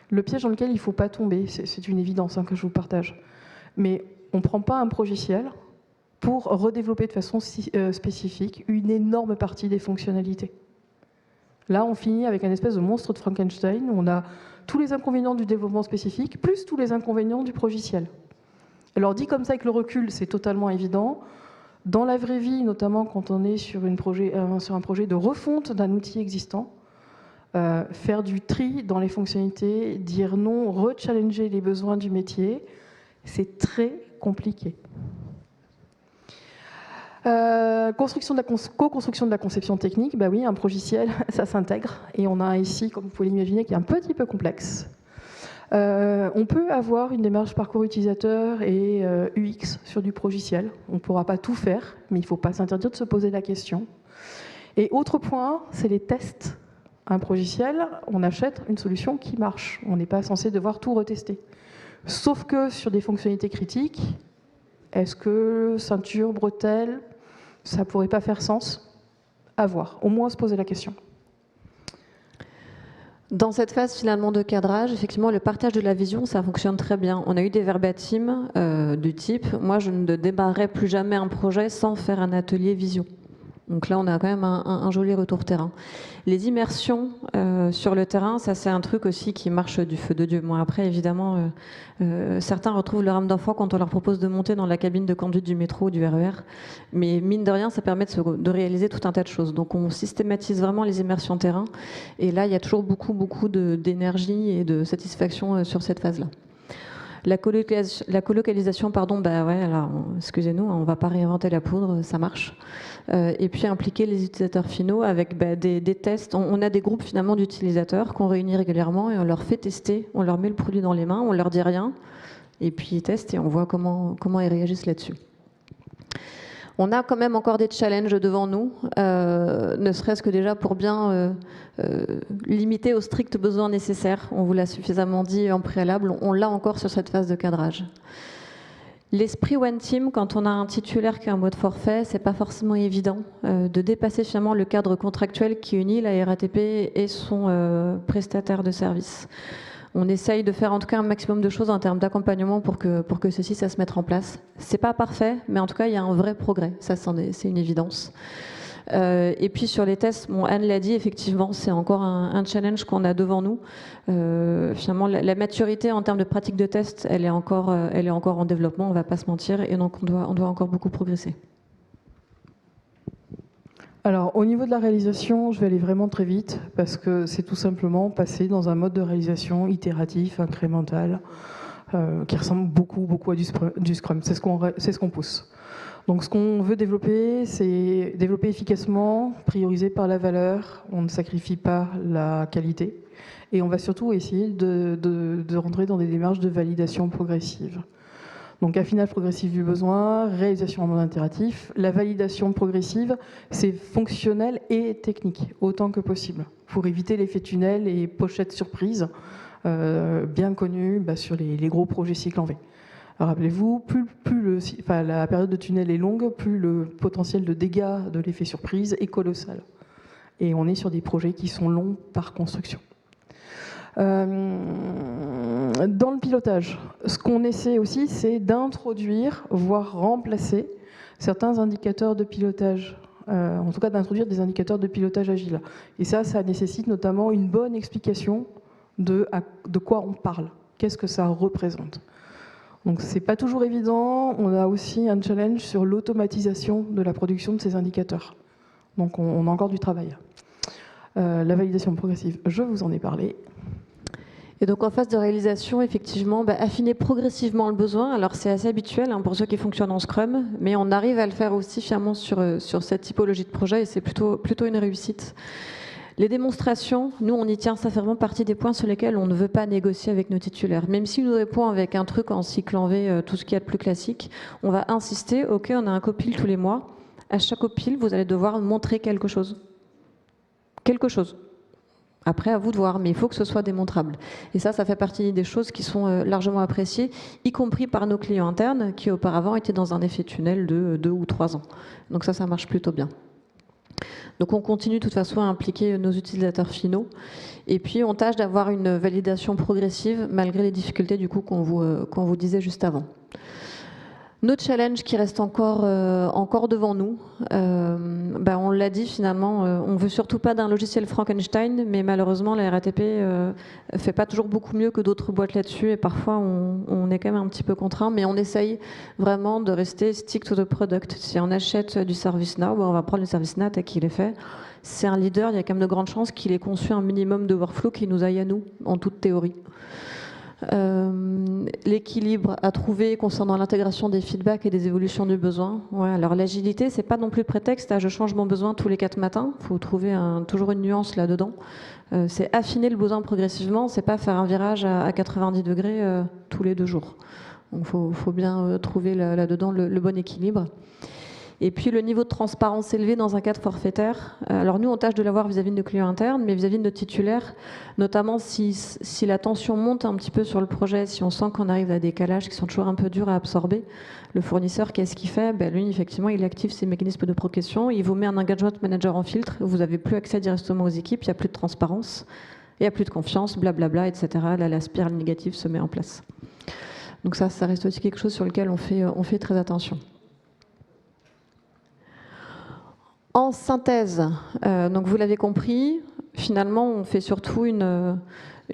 le piège dans lequel il ne faut pas tomber, c'est une évidence que je vous partage, mais on ne prend pas un logiciel pour redévelopper de façon spécifique une énorme partie des fonctionnalités. Là, on finit avec un espèce de monstre de Frankenstein, où on a tous les inconvénients du développement spécifique, plus tous les inconvénients du logiciel. Alors dit comme ça avec le recul, c'est totalement évident. Dans la vraie vie, notamment quand on est sur un projet de refonte d'un outil existant, faire du tri dans les fonctionnalités, dire non, rechallenger les besoins du métier, c'est très compliqué. Co-construction de la conception technique, oui, un logiciel, ça s'intègre, et on a un ici, comme vous pouvez l'imaginer, qui est un petit peu complexe. On peut avoir une démarche parcours utilisateur et UX sur du logiciel. On ne pourra pas tout faire, mais il ne faut pas s'interdire de se poser la question. Et autre point, c'est les tests. Un logiciel, on achète une solution qui marche. On n'est pas censé devoir tout retester. Sauf que sur des fonctionnalités critiques, est-ce que ceinture, bretelle, ça ne pourrait pas faire sens? À voir, au moins se poser la question. Dans cette phase finalement de cadrage, effectivement, le partage de la vision, ça fonctionne très bien. On a eu des verbatims du type « moi, je ne démarrerai plus jamais un projet sans faire un atelier vision ». Donc là, on a quand même un joli retour terrain. Les immersions sur le terrain, ça c'est un truc aussi qui marche du feu de Dieu. Moi, après, évidemment, certains retrouvent leur âme d'enfant quand on leur propose de monter dans la cabine de conduite du métro ou du RER. Mais mine de rien, ça permet de réaliser tout un tas de choses. Donc on systématise vraiment les immersions terrain. Et là, il y a toujours beaucoup d'énergie et de satisfaction sur cette phase-là. La colocalisation, pardon, bah ouais, alors, excusez-nous, on ne va pas réinventer la poudre, ça marche. Et puis impliquer les utilisateurs finaux avec des tests. On a des groupes finalement d'utilisateurs qu'on réunit régulièrement et on leur fait tester, on leur met le produit dans les mains, on leur dit rien, et puis ils testent et on voit comment ils réagissent là-dessus. On a quand même encore des challenges devant nous, ne serait-ce que déjà pour bien limiter aux stricts besoins nécessaires. On vous l'a suffisamment dit en préalable, on l'a encore sur cette phase de cadrage. L'esprit One Team, quand on a un titulaire qui a un mode forfait, c'est pas forcément évident de dépasser finalement le cadre contractuel qui unit la RATP et son prestataire de service. On essaye de faire en tout cas un maximum de choses en termes d'accompagnement pour que ceci, ça se mette en place. C'est pas parfait, mais en tout cas, il y a un vrai progrès. Ça, c'est une évidence. Et puis sur les tests, bon, Anne l'a dit, effectivement, c'est encore un challenge qu'on a devant nous. Finalement, la maturité en termes de pratique de test, elle est encore en développement, on va pas se mentir, et donc on doit encore beaucoup progresser. Alors, au niveau de la réalisation, je vais aller vraiment très vite parce que c'est tout simplement passer dans un mode de réalisation itératif, incrémental, qui ressemble beaucoup à du Scrum. C'est ce qu'on pousse. Donc, ce qu'on veut développer, c'est développer efficacement, prioriser par la valeur. On ne sacrifie pas la qualité. Et on va surtout essayer de rentrer dans des démarches de validation progressive. Donc affinage progressif du besoin, réalisation en mode itératif. La validation progressive, c'est fonctionnel et technique, autant que possible, pour éviter l'effet tunnel et pochette surprise, bien connu sur les gros projets cycle en V. Rappelez-vous, plus la période de tunnel est longue, plus le potentiel de dégâts de l'effet surprise est colossal. Et on est sur des projets qui sont longs par construction. Dans le pilotage, ce qu'on essaie aussi, c'est d'introduire, voire remplacer certains indicateurs de pilotage, en tout cas d'introduire des indicateurs de pilotage agile. Et ça nécessite notamment une bonne explication de quoi on parle, qu'est-ce que ça représente. Donc c'est pas toujours évident, on a aussi un challenge sur l'automatisation de la production de ces indicateurs. Donc on a encore du travail. La validation progressive, je vous en ai parlé. Et donc en phase de réalisation, effectivement, affiner progressivement le besoin. Alors c'est assez habituel pour ceux qui fonctionnent en Scrum, mais on arrive à le faire aussi finalement sur cette typologie de projet et c'est plutôt une réussite. Les démonstrations, nous on y tient, ça fait vraiment partie des points sur lesquels on ne veut pas négocier avec nos titulaires. Même s'ils nous répondent avec un truc en cycle en V, tout ce qu'il y a de plus classique, on va insister, ok, on a un copil tous les mois, à chaque copil, vous allez devoir montrer quelque chose. Quelque chose. Après, à vous de voir, mais il faut que ce soit démontrable. Et ça fait partie des choses qui sont largement appréciées, y compris par nos clients internes, qui auparavant étaient dans un effet tunnel de 2 ou 3 ans. Donc ça marche plutôt bien. Donc on continue de toute façon à impliquer nos utilisateurs finaux. Et puis on tâche d'avoir une validation progressive, malgré les difficultés du coup qu'on vous disait juste avant. Notre challenge qui reste encore devant nous, on l'a dit finalement, on veut surtout pas d'un logiciel Frankenstein, mais malheureusement la RATP fait pas toujours beaucoup mieux que d'autres boîtes là-dessus et parfois on est quand même un petit peu contraint, mais on essaye vraiment de rester stick to the product. Si on achète du ServiceNow, on va prendre le ServiceNow tel qu'il est fait. C'est un leader, il y a quand même de grandes chances qu'il ait conçu un minimum de workflow qui nous aille à nous, en toute théorie. L'équilibre à trouver concernant l'intégration des feedbacks et des évolutions du besoin. Ouais, alors l'agilité, c'est pas non plus prétexte à je change mon besoin tous les 4 matins. Il faut trouver toujours une nuance là-dedans. C'est affiner le besoin progressivement, c'est pas faire un virage à 90 degrés tous les 2 jours. Donc faut bien trouver là-dedans le bon équilibre. Et puis le niveau de transparence élevé dans un cadre forfaitaire. Alors nous, on tâche de l'avoir vis-à-vis de nos clients internes, mais vis-à-vis de nos titulaires, notamment si la tension monte un petit peu sur le projet, si on sent qu'on arrive à des décalages qui sont toujours un peu durs à absorber, le fournisseur, qu'est-ce qu'il fait ? Lui, effectivement, il active ses mécanismes de progression, il vous met un engagement manager en filtre, vous n'avez plus accès directement aux équipes, il n'y a plus de transparence, il n'y a plus de confiance, blablabla, etc. Là, la spirale négative se met en place. Donc ça reste aussi quelque chose sur lequel on fait très attention. En synthèse, donc vous l'avez compris, finalement, on fait surtout une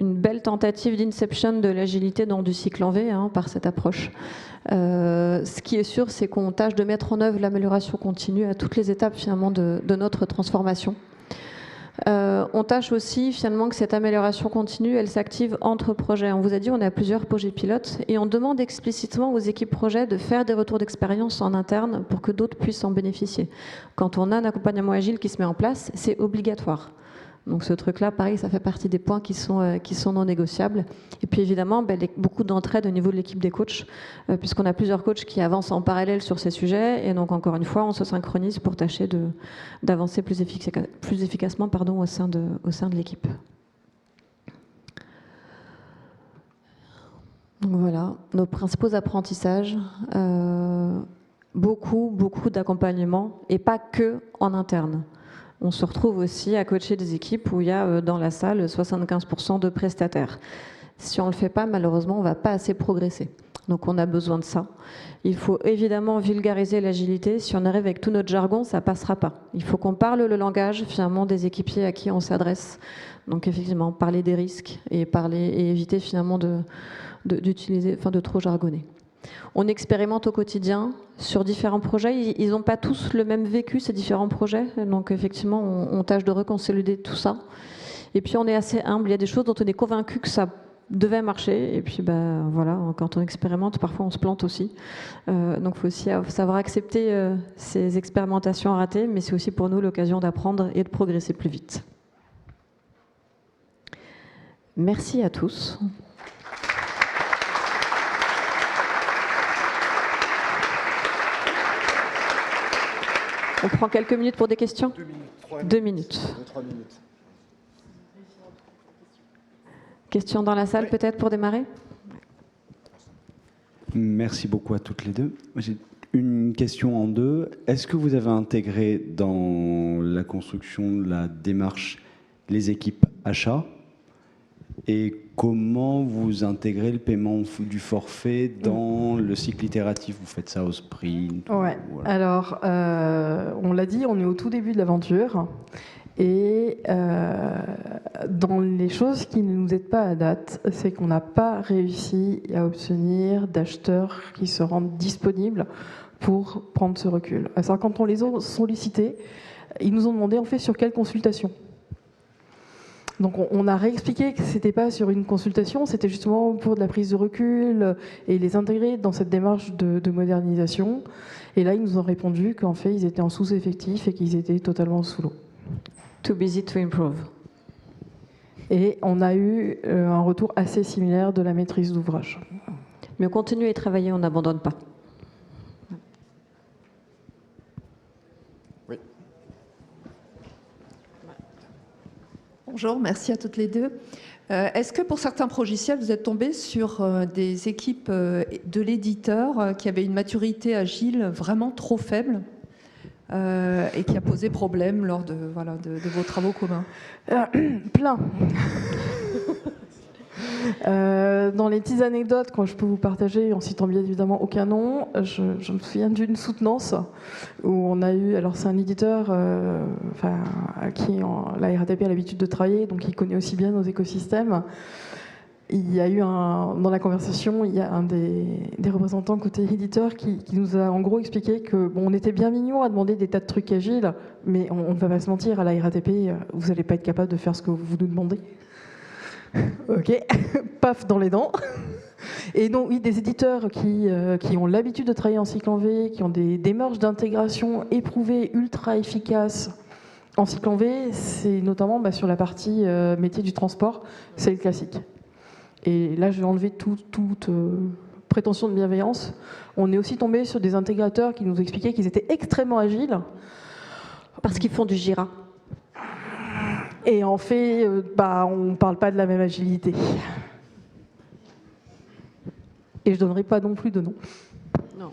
belle tentative d'inception de l'agilité dans du cycle en V par cette approche. Ce qui est sûr, c'est qu'on tâche de mettre en œuvre l'amélioration continue à toutes les étapes finalement de notre transformation. On tâche aussi finalement que cette amélioration continue, elle s'active entre projets. On vous a dit, on a plusieurs projets pilotes et on demande explicitement aux équipes projets de faire des retours d'expérience en interne pour que d'autres puissent en bénéficier. Quand on a un accompagnement agile qui se met en place, c'est obligatoire. Donc ce truc-là, pareil, ça fait partie des points qui sont non négociables. Et puis évidemment, beaucoup d'entraide au niveau de l'équipe des coachs, puisqu'on a plusieurs coachs qui avancent en parallèle sur ces sujets. Et donc encore une fois, on se synchronise pour tâcher d'avancer plus efficacement au sein de l'équipe. Donc voilà, nos principaux apprentissages. Beaucoup d'accompagnement, et pas que en interne. On se retrouve aussi à coacher des équipes où il y a dans la salle 75% de prestataires. Si on ne le fait pas, malheureusement, on ne va pas assez progresser. Donc on a besoin de ça. Il faut évidemment vulgariser l'agilité. Si on arrive avec tout notre jargon, ça ne passera pas. Il faut qu'on parle le langage finalement des équipiers à qui on s'adresse. Donc effectivement, parler des risques et éviter finalement de trop jargonner. On expérimente au quotidien sur différents projets. Ils n'ont pas tous le même vécu, ces différents projets. Donc effectivement, on tâche de reconsolider tout ça. Et puis on est assez humble. Il y a des choses dont on est convaincu que ça devait marcher. Et puis voilà, quand on expérimente, parfois on se plante aussi. Donc il faut aussi savoir accepter ces expérimentations ratées, mais c'est aussi pour nous l'occasion d'apprendre et de progresser plus vite. Merci à tous. On prend quelques minutes pour des questions ? 2 minutes. 3 minutes. Questions dans la salle peut-être pour démarrer ? Merci beaucoup à toutes les deux. J'ai une question en deux. Est-ce que vous avez intégré dans la construction de la démarche les équipes achats ? Et comment vous intégrez le paiement du forfait dans le cycle itératif ? Vous faites ça au sprint ? Ouais. Voilà. Alors, on l'a dit, on est au tout début de l'aventure. Et dans les choses qui ne nous aident pas à date, c'est qu'on n'a pas réussi à obtenir d'acheteurs qui se rendent disponibles pour prendre ce recul. Alors, quand on les a sollicités, ils nous ont demandé en fait sur quelle consultation. Donc on a réexpliqué que ce n'était pas sur une consultation, c'était justement pour de la prise de recul et les intégrer dans cette démarche de modernisation. Et là, ils nous ont répondu qu'en fait, ils étaient en sous-effectif et qu'ils étaient totalement sous l'eau. Too busy to improve. Et on a eu un retour assez similaire de la maîtrise d'ouvrage. Mais on continue à y travailler, on n'abandonne pas. Oui. Bonjour, merci à toutes les deux. Est-ce que pour certains logiciels, vous êtes tombé sur des équipes de l'éditeur qui avaient une maturité agile vraiment trop faible et qui a posé problème lors de vos travaux communs ? Plein. Dans les petites anecdotes, quand je peux vous partager, en citant bien évidemment aucun nom, je me souviens d'une soutenance où on a eu, alors c'est un éditeur à qui la RATP a l'habitude de travailler, donc il connaît aussi bien nos écosystèmes. Il y a eu dans la conversation, il y a un des représentants côté éditeur qui nous a en gros expliqué que on était bien mignons à demander des tas de trucs agiles, mais on ne va pas se mentir, à la RATP, vous n'allez pas être capable de faire ce que vous nous demandez. Ok, paf dans les dents. Et donc oui, des éditeurs qui ont l'habitude de travailler en cycle en V, qui ont des démarches d'intégration éprouvées, ultra efficaces en cycle en V, c'est notamment sur la partie métier du transport, c'est le classique. Et là, je vais enlever toute prétention de bienveillance. On est aussi tombé sur des intégrateurs qui nous expliquaient qu'ils étaient extrêmement agiles. Parce qu'ils font du Jira. Et en fait, on ne parle pas de la même agilité. Et je ne donnerai pas non plus de nom. Non.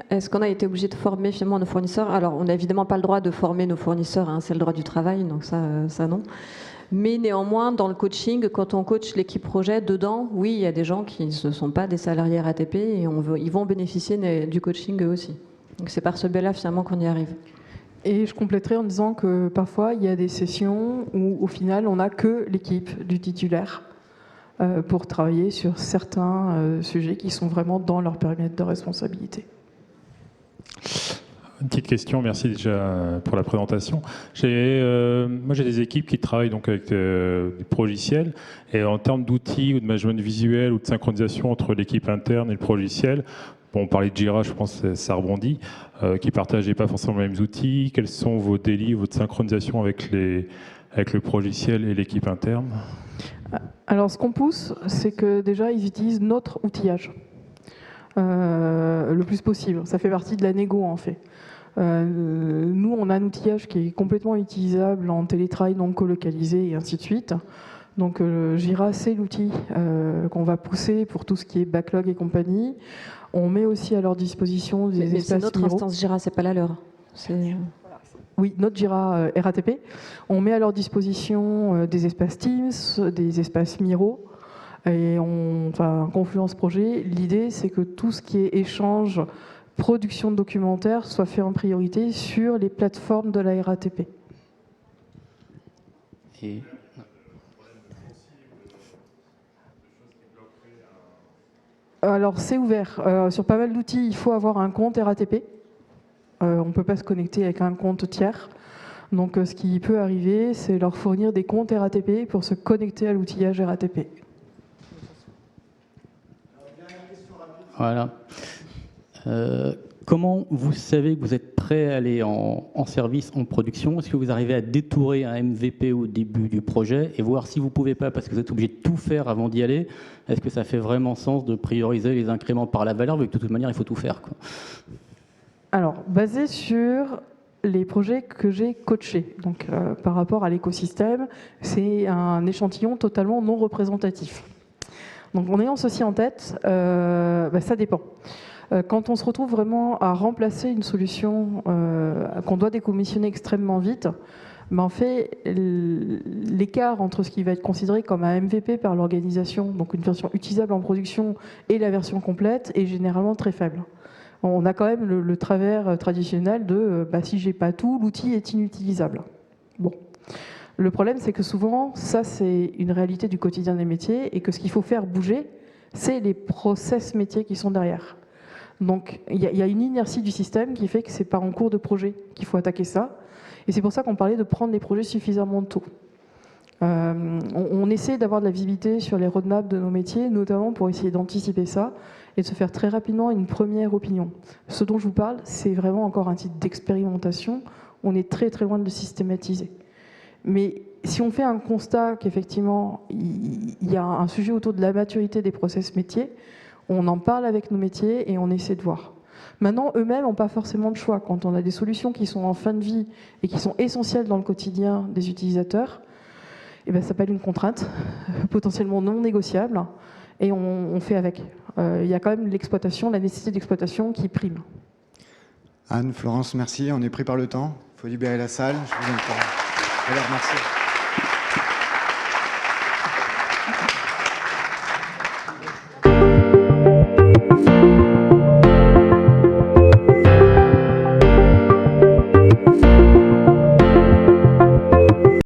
Est-ce qu'on a été obligé de former finalement nos fournisseurs ? Alors, on n'a évidemment pas le droit de former nos fournisseurs, c'est le droit du travail, donc ça non. Mais néanmoins, dans le coaching, quand on coach l'équipe projet, dedans, oui, il y a des gens qui ne sont pas des salariés RATP et ils vont bénéficier du coaching eux aussi. Donc c'est par ce biais-là finalement qu'on y arrive. Et je compléterai en disant que parfois, il y a des sessions où au final, on n'a que l'équipe du titulaire pour travailler sur certains sujets qui sont vraiment dans leur périmètre de responsabilité. Une petite question, merci déjà pour la présentation. Moi, j'ai des équipes qui travaillent donc avec des progiciels, et en termes d'outils ou de management visuel ou de synchronisation entre l'équipe interne et le progiciel, bon, on parlait de Jira, je pense que ça rebondit, qui ne partageaient pas forcément les mêmes outils. Quels sont vos délits, votre synchronisation avec le progiciel et l'équipe interne? Alors, ce qu'on pousse, c'est que déjà, ils utilisent notre outillage le plus possible. Ça fait partie de la négo, en fait. Nous, on a un outillage qui est complètement utilisable en télétravail non colocalisé et ainsi de suite. Donc Jira, c'est l'outil qu'on va pousser pour tout ce qui est backlog et compagnie. On met aussi à leur disposition des espaces c'est notre Miro. instance Jira, c'est pas la leur. Oui, notre Jira RATP. On met à leur disposition des espaces Teams, des espaces Miro. Et enfin, Confluence Projet, l'idée, c'est que tout ce qui est échange, production de documentaires soit fait en priorité sur les plateformes de la RATP. Alors, c'est ouvert. Sur pas mal d'outils, il faut avoir un compte RATP. On ne peut pas se connecter avec un compte tiers. Donc, ce qui peut arriver, c'est leur fournir des comptes RATP pour se connecter à l'outillage RATP. Voilà. Comment vous savez que vous êtes prêt à aller en service, en production? Est-ce que vous arrivez à détourer un MVP au début du projet et voir si vous ne pouvez pas, parce que vous êtes obligé de tout faire avant d'y aller? Est-ce que ça fait vraiment sens de prioriser les incréments par la valeur, vu que de toute manière, il faut tout faire, quoi? Alors, basé sur les projets que j'ai coachés, donc par rapport à l'écosystème, c'est un échantillon totalement non représentatif. Donc en ayant ceci en tête, ça dépend. Quand on se retrouve vraiment à remplacer une solution qu'on doit décommissionner extrêmement vite, en fait, l'écart entre ce qui va être considéré comme un MVP par l'organisation, donc une version utilisable en production, et la version complète, est généralement très faible. On a quand même le travers traditionnel de si j'ai pas tout, l'outil est inutilisable. Bon. Le problème, c'est que souvent, ça, c'est une réalité du quotidien des métiers et que ce qu'il faut faire bouger, c'est les process métiers qui sont derrière. Donc, il y a une inertie du système qui fait que c'est pas en cours de projet qu'il faut attaquer ça. Et c'est pour ça qu'on parlait de prendre les projets suffisamment tôt. On essaie d'avoir de la visibilité sur les roadmaps de nos métiers, notamment pour essayer d'anticiper ça et de se faire très rapidement une première opinion. Ce dont je vous parle, c'est vraiment encore un titre d'expérimentation. On est très très loin de le systématiser. Mais si on fait un constat qu'effectivement, il y a un sujet autour de la maturité des process métiers, on en parle avec nos métiers et on essaie de voir. Maintenant, eux-mêmes n'ont pas forcément de choix. Quand on a des solutions qui sont en fin de vie et qui sont essentielles dans le quotidien des utilisateurs, ça s'appelle une contrainte, potentiellement non négociable, et on fait avec. Il y a quand même l'exploitation, la nécessité d'exploitation qui prime. Anne, Florence, merci. On est pris par le temps. Il faut libérer la salle. Je vous en prie. Alors, merci.